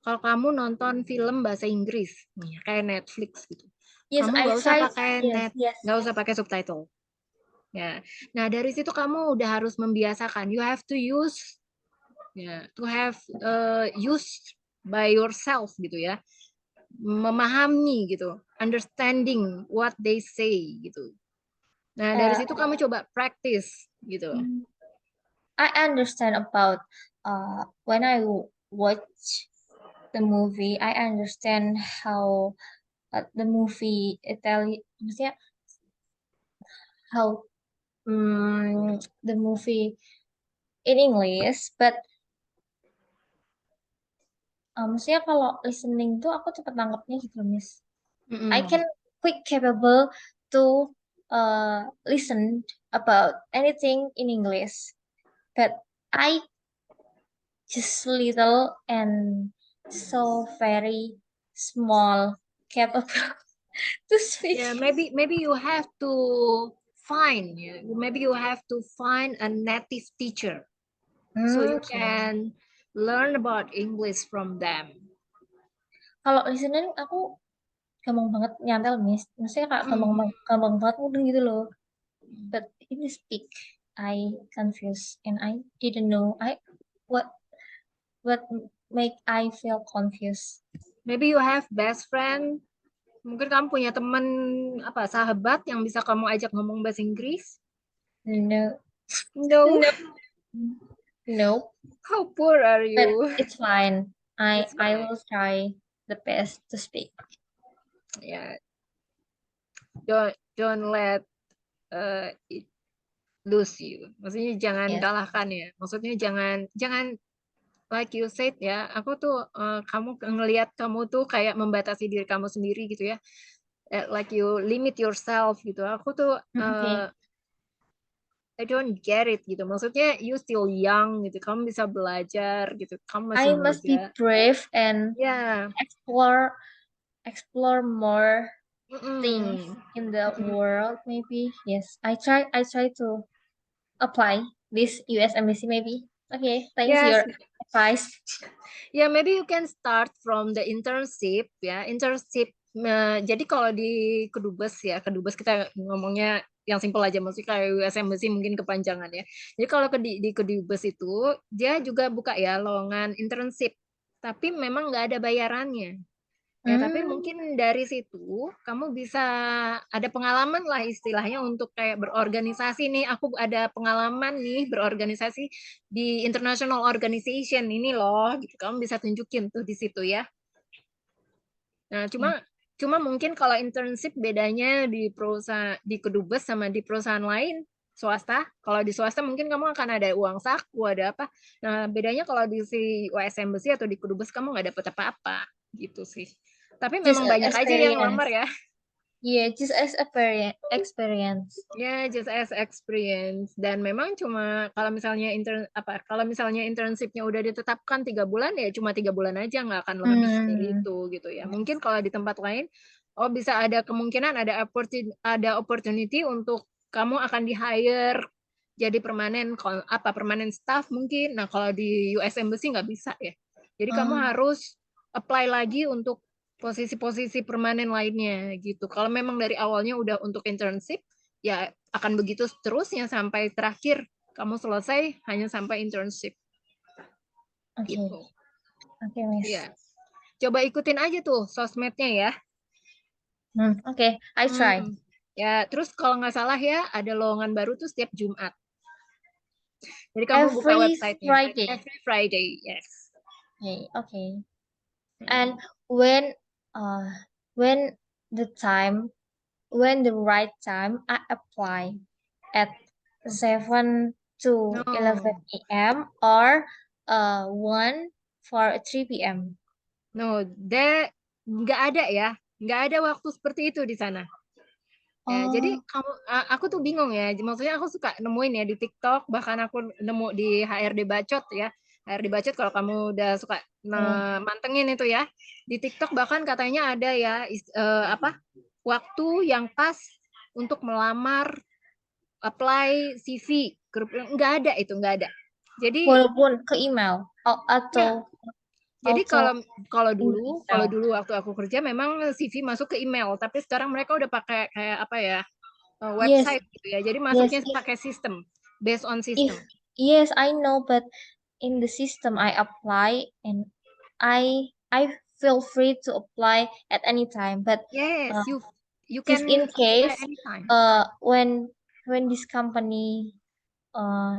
kalau kamu nonton film bahasa Inggris, nih, kayak Netflix gitu, Yes, kamu I nggak usah tried. pakai Yes, yes. nggak usah pakai subtitle. Ya, nah dari situ kamu udah harus membiasakan. You have to use, ya, to have use by yourself gitu ya, memahami gitu, understanding what they say gitu. Nah dari Uh, situ kamu coba practice gitu. I understand about when I watch the movie, I understand how the movie Italy, maksudnya how the movie in English, but maksudnya kalau listening tuh aku cepet nangkepnya gitu, Miss. I Mm-mm. can quick capable to listen about anything in English, but I just little and so very small capable to speak. Yeah, maybe you have to find, yeah, maybe you have to find a native teacher so you Okay. can learn about English from them. Kalau listening aku gampang banget nyantel, Miss. Maksudnya kayak gampang Mm. gampang banget mudeng gitu loh. But in the speak, I confused and I didn't know what what make I feel confused. Maybe you have best friend. Mungkin kamu punya teman apa sahabat yang bisa kamu ajak ngomong bahasa Inggris? No, No. no, no. How poor are But you? it's fine. It's I fine. will try the best to speak. Yeah, don't let it lose you. Maksudnya jangan Yes. kalahkan ya. Maksudnya jangan like you said ya. Aku tuh kamu ngelihat kamu tuh kayak membatasi diri kamu sendiri gitu ya. Like you limit yourself gitu. Aku tuh Okay. I don't get it gitu. Maksudnya you still young gitu. Kamu bisa belajar gitu. Kamu masih I must be muda. brave and Ya. explore explore more things Mm-mm. in the Mm-mm. world maybe. Yes. I try to apply this USMBC maybe. Okay, thanks Yes. your advice. Ya, maybe you can start from the internship ya. Internship. Jadi kalau di Kedubes ya, Kedubes kita ngomongnya yang simpel aja, maksudnya kayak USMBC mungkin kepanjangan ya. Jadi kalau di Kedubes itu dia juga buka ya lowongan internship, tapi memang nggak ada bayarannya. Ya, tapi Hmm. mungkin dari situ kamu bisa ada pengalaman lah istilahnya untuk kayak berorganisasi nih. Aku ada pengalaman nih berorganisasi di international organization ini loh, gitu. Kamu bisa tunjukin tuh di situ ya. Nah, Okay. cuma mungkin kalau internship bedanya di perusahaan di Kedubes sama di perusahaan lain swasta. Kalau di swasta mungkin kamu akan ada uang saku, ada apa. Nah, bedanya kalau di si USMBC atau di Kedubes kamu nggak dapat apa-apa gitu sih. Tapi Just memang banyak aja yang experience. lamar ya. Yeah, just as experience. Ya, just as experience. Dan memang cuma kalau misalnya internshipnya udah ditetapkan 3 bulan ya cuma 3 bulan aja, nggak akan lebih dari Hmm. itu gitu ya. Mungkin kalau di tempat lain, oh bisa ada kemungkinan ada opportunity untuk kamu akan di hire jadi permanen staff mungkin. Nah kalau di US Embassy nggak bisa ya. Jadi kamu Hmm. harus apply lagi untuk posisi-posisi permanen lainnya gitu. Kalau memang dari awalnya udah untuk internship, ya akan begitu seterusnya sampai terakhir kamu selesai hanya sampai internship Okay. gitu. Okay, Miss. Ya, coba ikutin aja tuh sosmednya ya. Okay, I try. Ya, terus kalau nggak salah ya ada lowongan baru tuh setiap Jumat. Jadi kamu buka Every websitenya. Friday. Every Friday, yes. Okay, okay. And when uh when the time when the right time I apply at 7 to No. 11 a.m. or 1 for 3 p.m. No, nggak ada ya, nggak ada waktu seperti itu di sana. Ya, jadi Oh, aku tuh bingung ya, maksudnya aku suka nemuin ya di TikTok, bahkan aku nemu di HRD Bacot ya. Air dibacot kalau kamu udah suka mantengin itu ya. Di TikTok bahkan katanya ada ya waktu yang pas untuk melamar, apply CV. Nggak ada itu, nggak ada. Jadi Walaupun ke email atau jadi also kalau in email. dulu waktu aku kerja memang CV masuk ke email, tapi sekarang mereka udah pakai kayak apa ya, Yes, website gitu ya. Jadi yes. masuknya pakai sistem, based on If system. yes, I know, but in the system I apply and I feel free to apply at any time. But Yes, uh, you just can in apply case anytime. when this company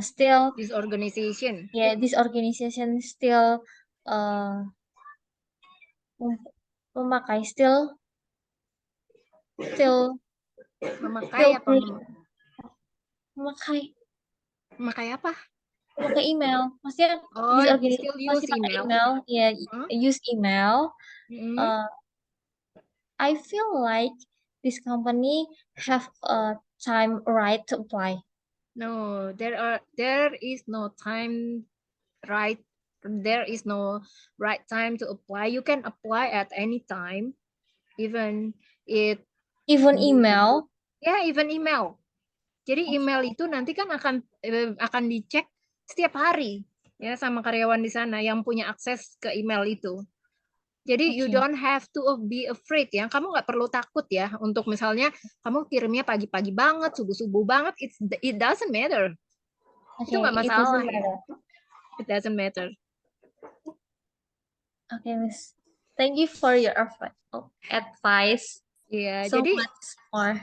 still This organization this organization still memakai still memakai apa memakai memakai apa? memakai email. Maksudnya Oh, this organisasi still masih use pakai email. email, ya Huh? use email. Mm-hmm. I feel like this company have a time right to apply. No, there is no time right. There is no right time to apply. You can apply at any time, even it Even email. ya even email. Jadi email itu nanti kan akan dicek setiap hari ya sama karyawan di sana yang punya akses ke email itu. Jadi you Okay. don't have to be afraid ya. Kamu nggak perlu takut ya untuk misalnya kamu kirimnya pagi-pagi banget, subuh-subuh banget. It doesn't matter. Okay, Itu nggak it masalah doesn't ya. matter. It doesn't matter. Okay, Miss. Thank you for your advice. Iya, So jadi much more.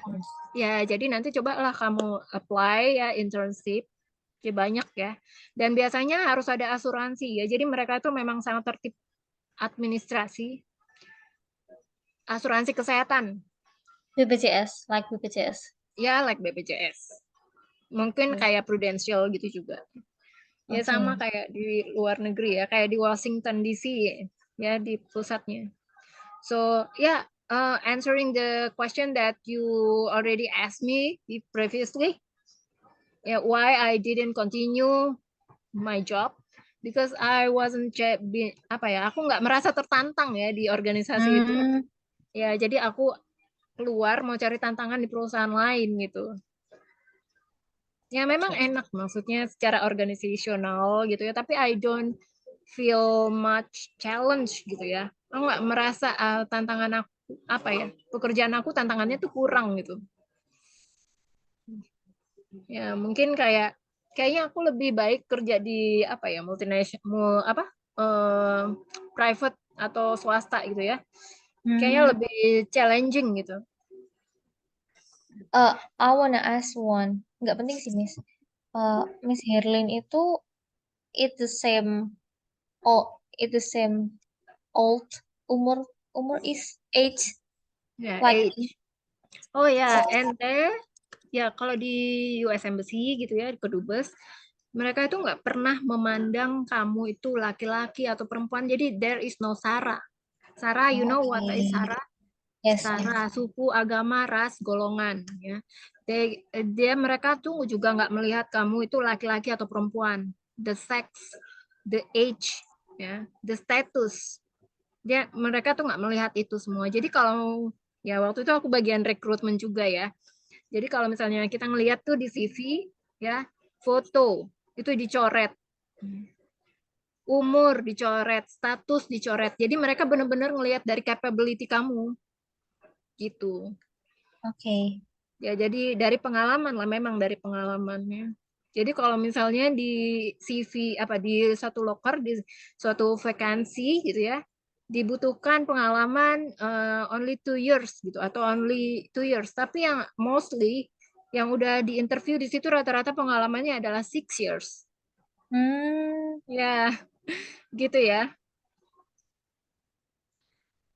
ya jadi nanti cobalah kamu apply ya internship. Ya banyak ya. Dan biasanya harus ada asuransi ya. Jadi mereka itu memang sangat tertib administrasi. Asuransi kesehatan. BPJS, like BPJS. Ya, like BPJS. Mungkin kayak Prudential gitu juga. Ya sama kayak di luar negeri ya, kayak di Washington DC ya di pusatnya. So yeah, answering the question that you already asked me previously, yeah, why I didn't continue my job because I wasn't aku nggak merasa tertantang ya di organisasi itu. Ya jadi aku keluar mau cari tantangan di perusahaan lain gitu. Ya memang enak maksudnya secara organisasional gitu ya, tapi I don't feel much challenge gitu ya. Aku nggak merasa tantangan aku pekerjaan aku tantangannya tuh kurang gitu. Ya mungkin kayaknya aku lebih baik kerja di multinational private atau swasta gitu ya. Kayaknya lebih challenging gitu. I wanna ask one. Nggak penting sih, Miss. Miss Herlin itu it the same old umur is age Ya, like age. Oh ya, and then ya kalau di US Embassy gitu ya, di Kedubes, mereka itu nggak pernah memandang kamu itu laki-laki atau perempuan. Jadi there is no sara. Sara, you know what is sara? yes. Sara, suku, agama, ras, golongan. Ya, mereka tuh juga nggak melihat kamu itu laki-laki atau perempuan. The sex, the age, ya, the status. Mereka tuh nggak melihat itu semua. Jadi kalau ya waktu itu aku bagian rekrutmen juga ya. Jadi kalau misalnya kita ngelihat tuh di CV ya, foto itu dicoret. Umur dicoret, status dicoret. Jadi mereka benar-benar ngelihat dari capability kamu. Gitu. Oke. Ya jadi dari pengalaman lah, memang dari pengalamannya. Jadi kalau misalnya di CV di satu loker di suatu vakansi gitu ya, dibutuhkan pengalaman only 2 years gitu atau only 2 years. Tapi yang mostly yang udah di interview di situ rata-rata pengalamannya adalah 6 years. Ya, gitu ya.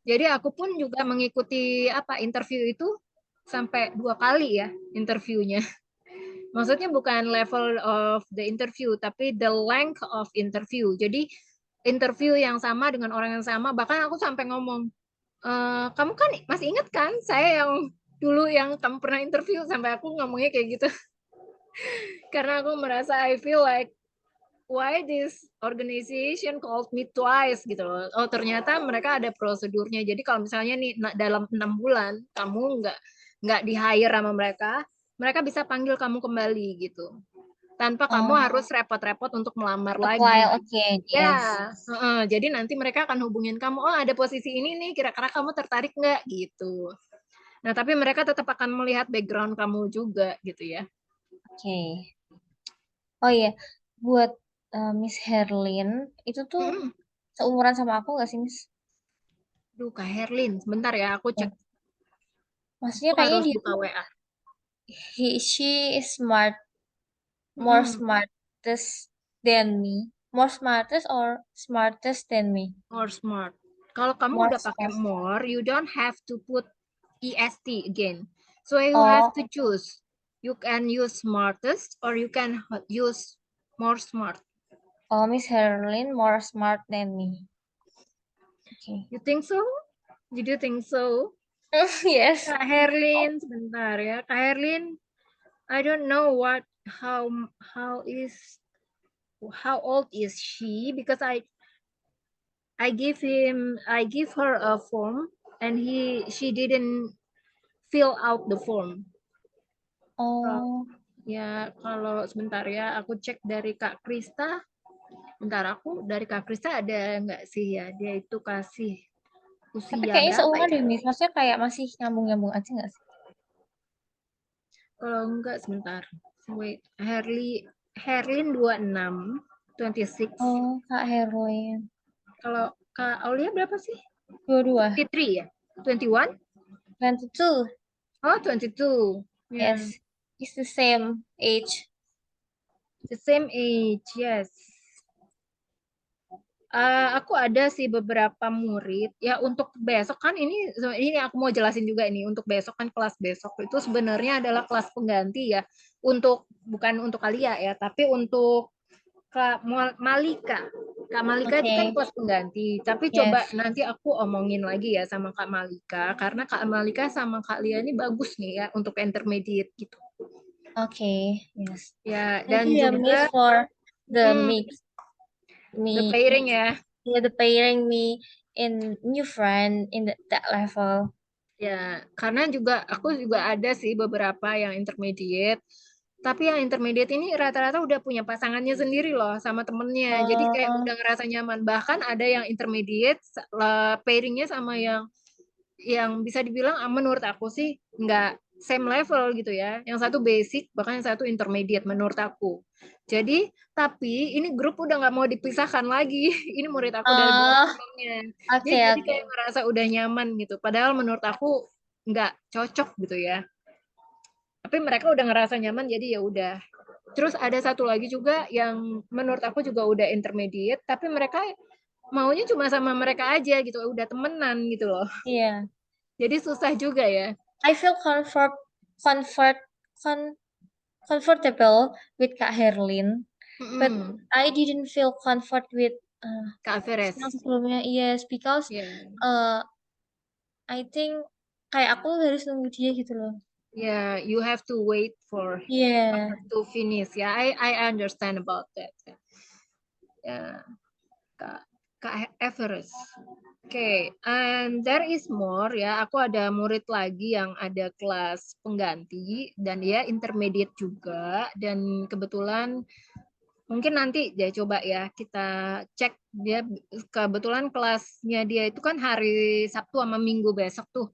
Jadi aku pun juga mengikuti interview itu sampai 2 kali ya interviewnya. Maksudnya bukan level of the interview, tapi the length of interview. Jadi interview yang sama dengan orang yang sama, bahkan aku sampai ngomong, kamu kan masih ingat kan saya yang dulu yang kamu pernah interview, sampai aku ngomongnya kayak gitu. Karena aku merasa I feel like why this organization called me twice gitu loh. Oh ternyata mereka ada prosedurnya. Jadi kalau misalnya nih dalam 6 bulan kamu nggak di hire sama mereka, mereka bisa panggil kamu kembali gitu. Tanpa kamu harus repot-repot untuk melamar apply lagi. again. Ya, Yes. jadi nanti mereka akan hubungin kamu, oh ada posisi ini nih, kira-kira kamu tertarik nggak gitu. Nah, tapi mereka tetap akan melihat background kamu juga gitu ya. Oke. Oh iya, buat Miss Herlin itu tuh Hmm. seumuran sama aku gak sih, Miss? Duh, Kak Herlin, sebentar ya, aku cek. Maksudnya Aku kayaknya harus dia buka WA. she is smart, more Hmm, smartest than me. More smartest or smartest than me? more smart. Kalau kamu More udah pakai smart. more, you don't have to put EST again. So you have Oh, to choose. You can use smartest or you can use more smart. oh, Miss Herlin more smart than me. Okay. You think so? Did you think so? Yes. Kak Herlin, sebentar ya. Kak Herlin, I don't know how is how old is she because I give her a form and she didn't fill out the form. Oh, Ya, kalau sebentar ya, aku cek dari Kak Krista. Bentar, aku dari Kak Krista ada nggak sih ya? Dia itu kasih tapi usia kayaknya berapa seumuran ya? deh, Miss. Maksudnya kayak masih nyambung-nyambung aja gak sih? Kalau enggak sebentar. Wait, Herlin 26, 26. Oh, Kak Herlin. Kalau Kak Aulia berapa sih? Dua-dua. 23 ya? 21? 22. Oh, 22. Yeah. Yes. It's the same age. The same age, yes. Aku ada sih beberapa murid ya untuk besok kan ini aku mau jelasin juga ini untuk besok kan kelas besok itu sebenarnya adalah kelas pengganti ya bukan untuk Alia ya tapi untuk Kak Malika. Kak Malika itu kan Okay. kelas pengganti tapi coba Yes. nanti aku omongin lagi ya sama Kak Malika karena Kak Malika sama Kak Lia ini bagus nih ya untuk intermediate gitu Okay. Yes. ya Thank dan you, ya, Miss, juga for the hmm, mix the me, pairing ya. yeah, the pairing me in new friend in that level. Ya, karena aku juga ada sih beberapa yang intermediate, tapi yang intermediate ini rata-rata udah punya pasangannya sendiri loh sama temennya. Jadi kayak Oh, udah ngerasa nyaman. Bahkan ada yang intermediate pairingnya sama yang bisa dibilang menurut aku sih nggak same level gitu ya. Yang satu basic, bahkan yang satu intermediate menurut aku. Jadi, tapi ini grup udah nggak mau dipisahkan lagi. Ini murid aku dari bulan oh, sebelumnya. okay, Jadi okay. kayak ngerasa udah nyaman gitu. Padahal menurut aku nggak cocok gitu ya. Tapi mereka udah ngerasa nyaman jadi ya udah. Terus ada satu lagi juga yang menurut aku juga udah intermediate, tapi mereka maunya cuma sama mereka aja gitu, udah temenan gitu loh. Yeah, Jadi susah juga ya. I feel comfort, con, comfortable with Kak Herlin, but Mm-mm. I didn't feel comfort with Kak Veres. yang sebelumnya. Yes, because Ya, uh, I think kayak aku harus nunggu dia gitu loh. yeah, you have to wait for Yeah. to finish. Yeah, I understand about that. Yeah, Kak Everest. Oke, and there is more ya. Aku ada murid lagi yang ada kelas pengganti dan dia intermediate juga dan kebetulan mungkin nanti dia coba ya kita cek dia kebetulan kelasnya dia itu kan hari Sabtu sama Minggu besok tuh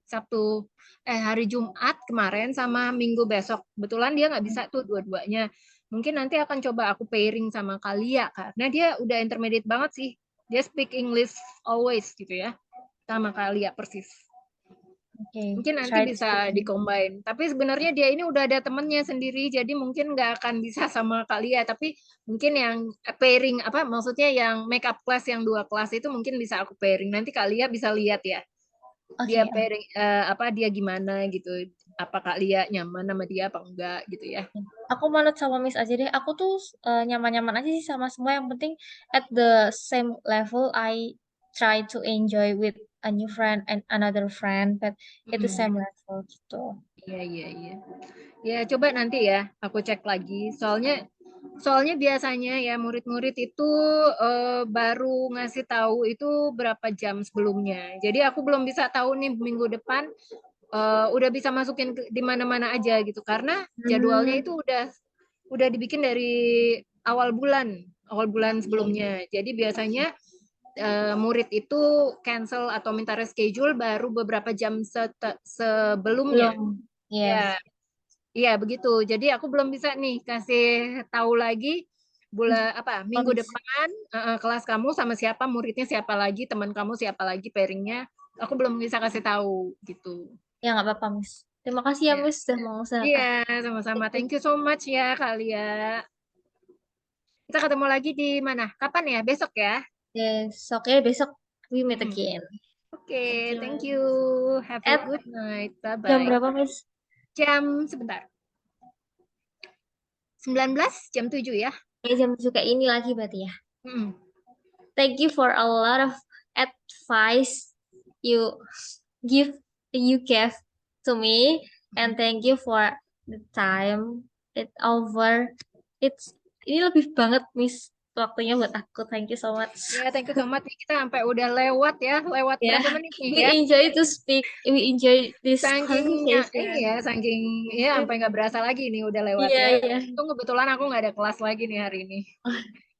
hari Jumat kemarin sama Minggu besok kebetulan dia nggak bisa tuh dua-duanya mungkin nanti akan coba aku pairing sama Kalia karena dia udah intermediate banget sih dia speak English always gitu ya sama Kalia persis Okay. mungkin nanti Try to bisa speak. dicombine. Tapi sebenarnya dia ini udah ada temennya sendiri, jadi mungkin nggak akan bisa sama Kalia. Tapi mungkin yang pairing apa maksudnya yang make up class yang 2 kelas itu mungkin bisa aku pairing. Nanti Kalia bisa lihat ya, dia Okay. pairing apa dia gimana gitu. Apa Kalia nyaman sama dia apa enggak gitu ya. Aku manut sama Miss aja deh. Aku tuh nyaman-nyaman aja sih sama semua. Yang penting at the same level, I try to enjoy with a new friend and another friend, but at the same level gitu. Iya iya iya. Ya coba nanti ya aku cek lagi. Soalnya Soalnya biasanya ya murid-murid itu baru ngasih tahu itu berapa jam sebelumnya. Jadi aku belum bisa tahu nih minggu depan udah bisa masukin di mana-mana aja gitu karena jadwalnya itu udah dibikin dari awal bulan sebelumnya. Jadi biasanya murid itu cancel atau minta reschedule baru beberapa jam sebelumnya. Belum. Ya, Yes. iya begitu. Jadi aku belum bisa nih kasih tahu lagi minggu Miss. depan kelas kamu sama siapa, muridnya siapa lagi, teman kamu siapa lagi pairingnya. Aku belum bisa kasih tahu gitu. Ya nggak apa-apa, Miss. Terima kasih ya, Ya. Miss, sudah mau Iya, usahakan. sama-sama. Thank you so much ya Kalia. Kita ketemu lagi di mana? Kapan ya? Besok ya? Yes. Oke, besok we meet Hmm. again. Thank Oke, you. thank you. Have a At good night. jam Bye-bye. berapa, Miss? Sebentar. 19 jam 7 ya. Jam suka ini lagi berarti ya. Hmm. Thank you for a lot of advice you you gave to me, and thank you for the time. It's ini lebih banget, Miss, waktunya buat aku. Thank you so much. Ya, thank you so much. Kita sampai udah lewat ya. Lewat Ya, berapa menit nih we ya? enjoy to speak. We enjoy this conversation. Saking ya sampai nggak berasa lagi nih udah lewat Iya, ya. iya. Untung kebetulan aku nggak ada kelas lagi nih hari ini.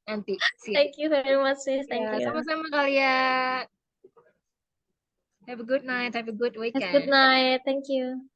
Nanti siang. Thank you very much, Miss. Ya, Thank you. sama-sama kalian. Have a good night. Have a good Have a good weekend. night. Thank you.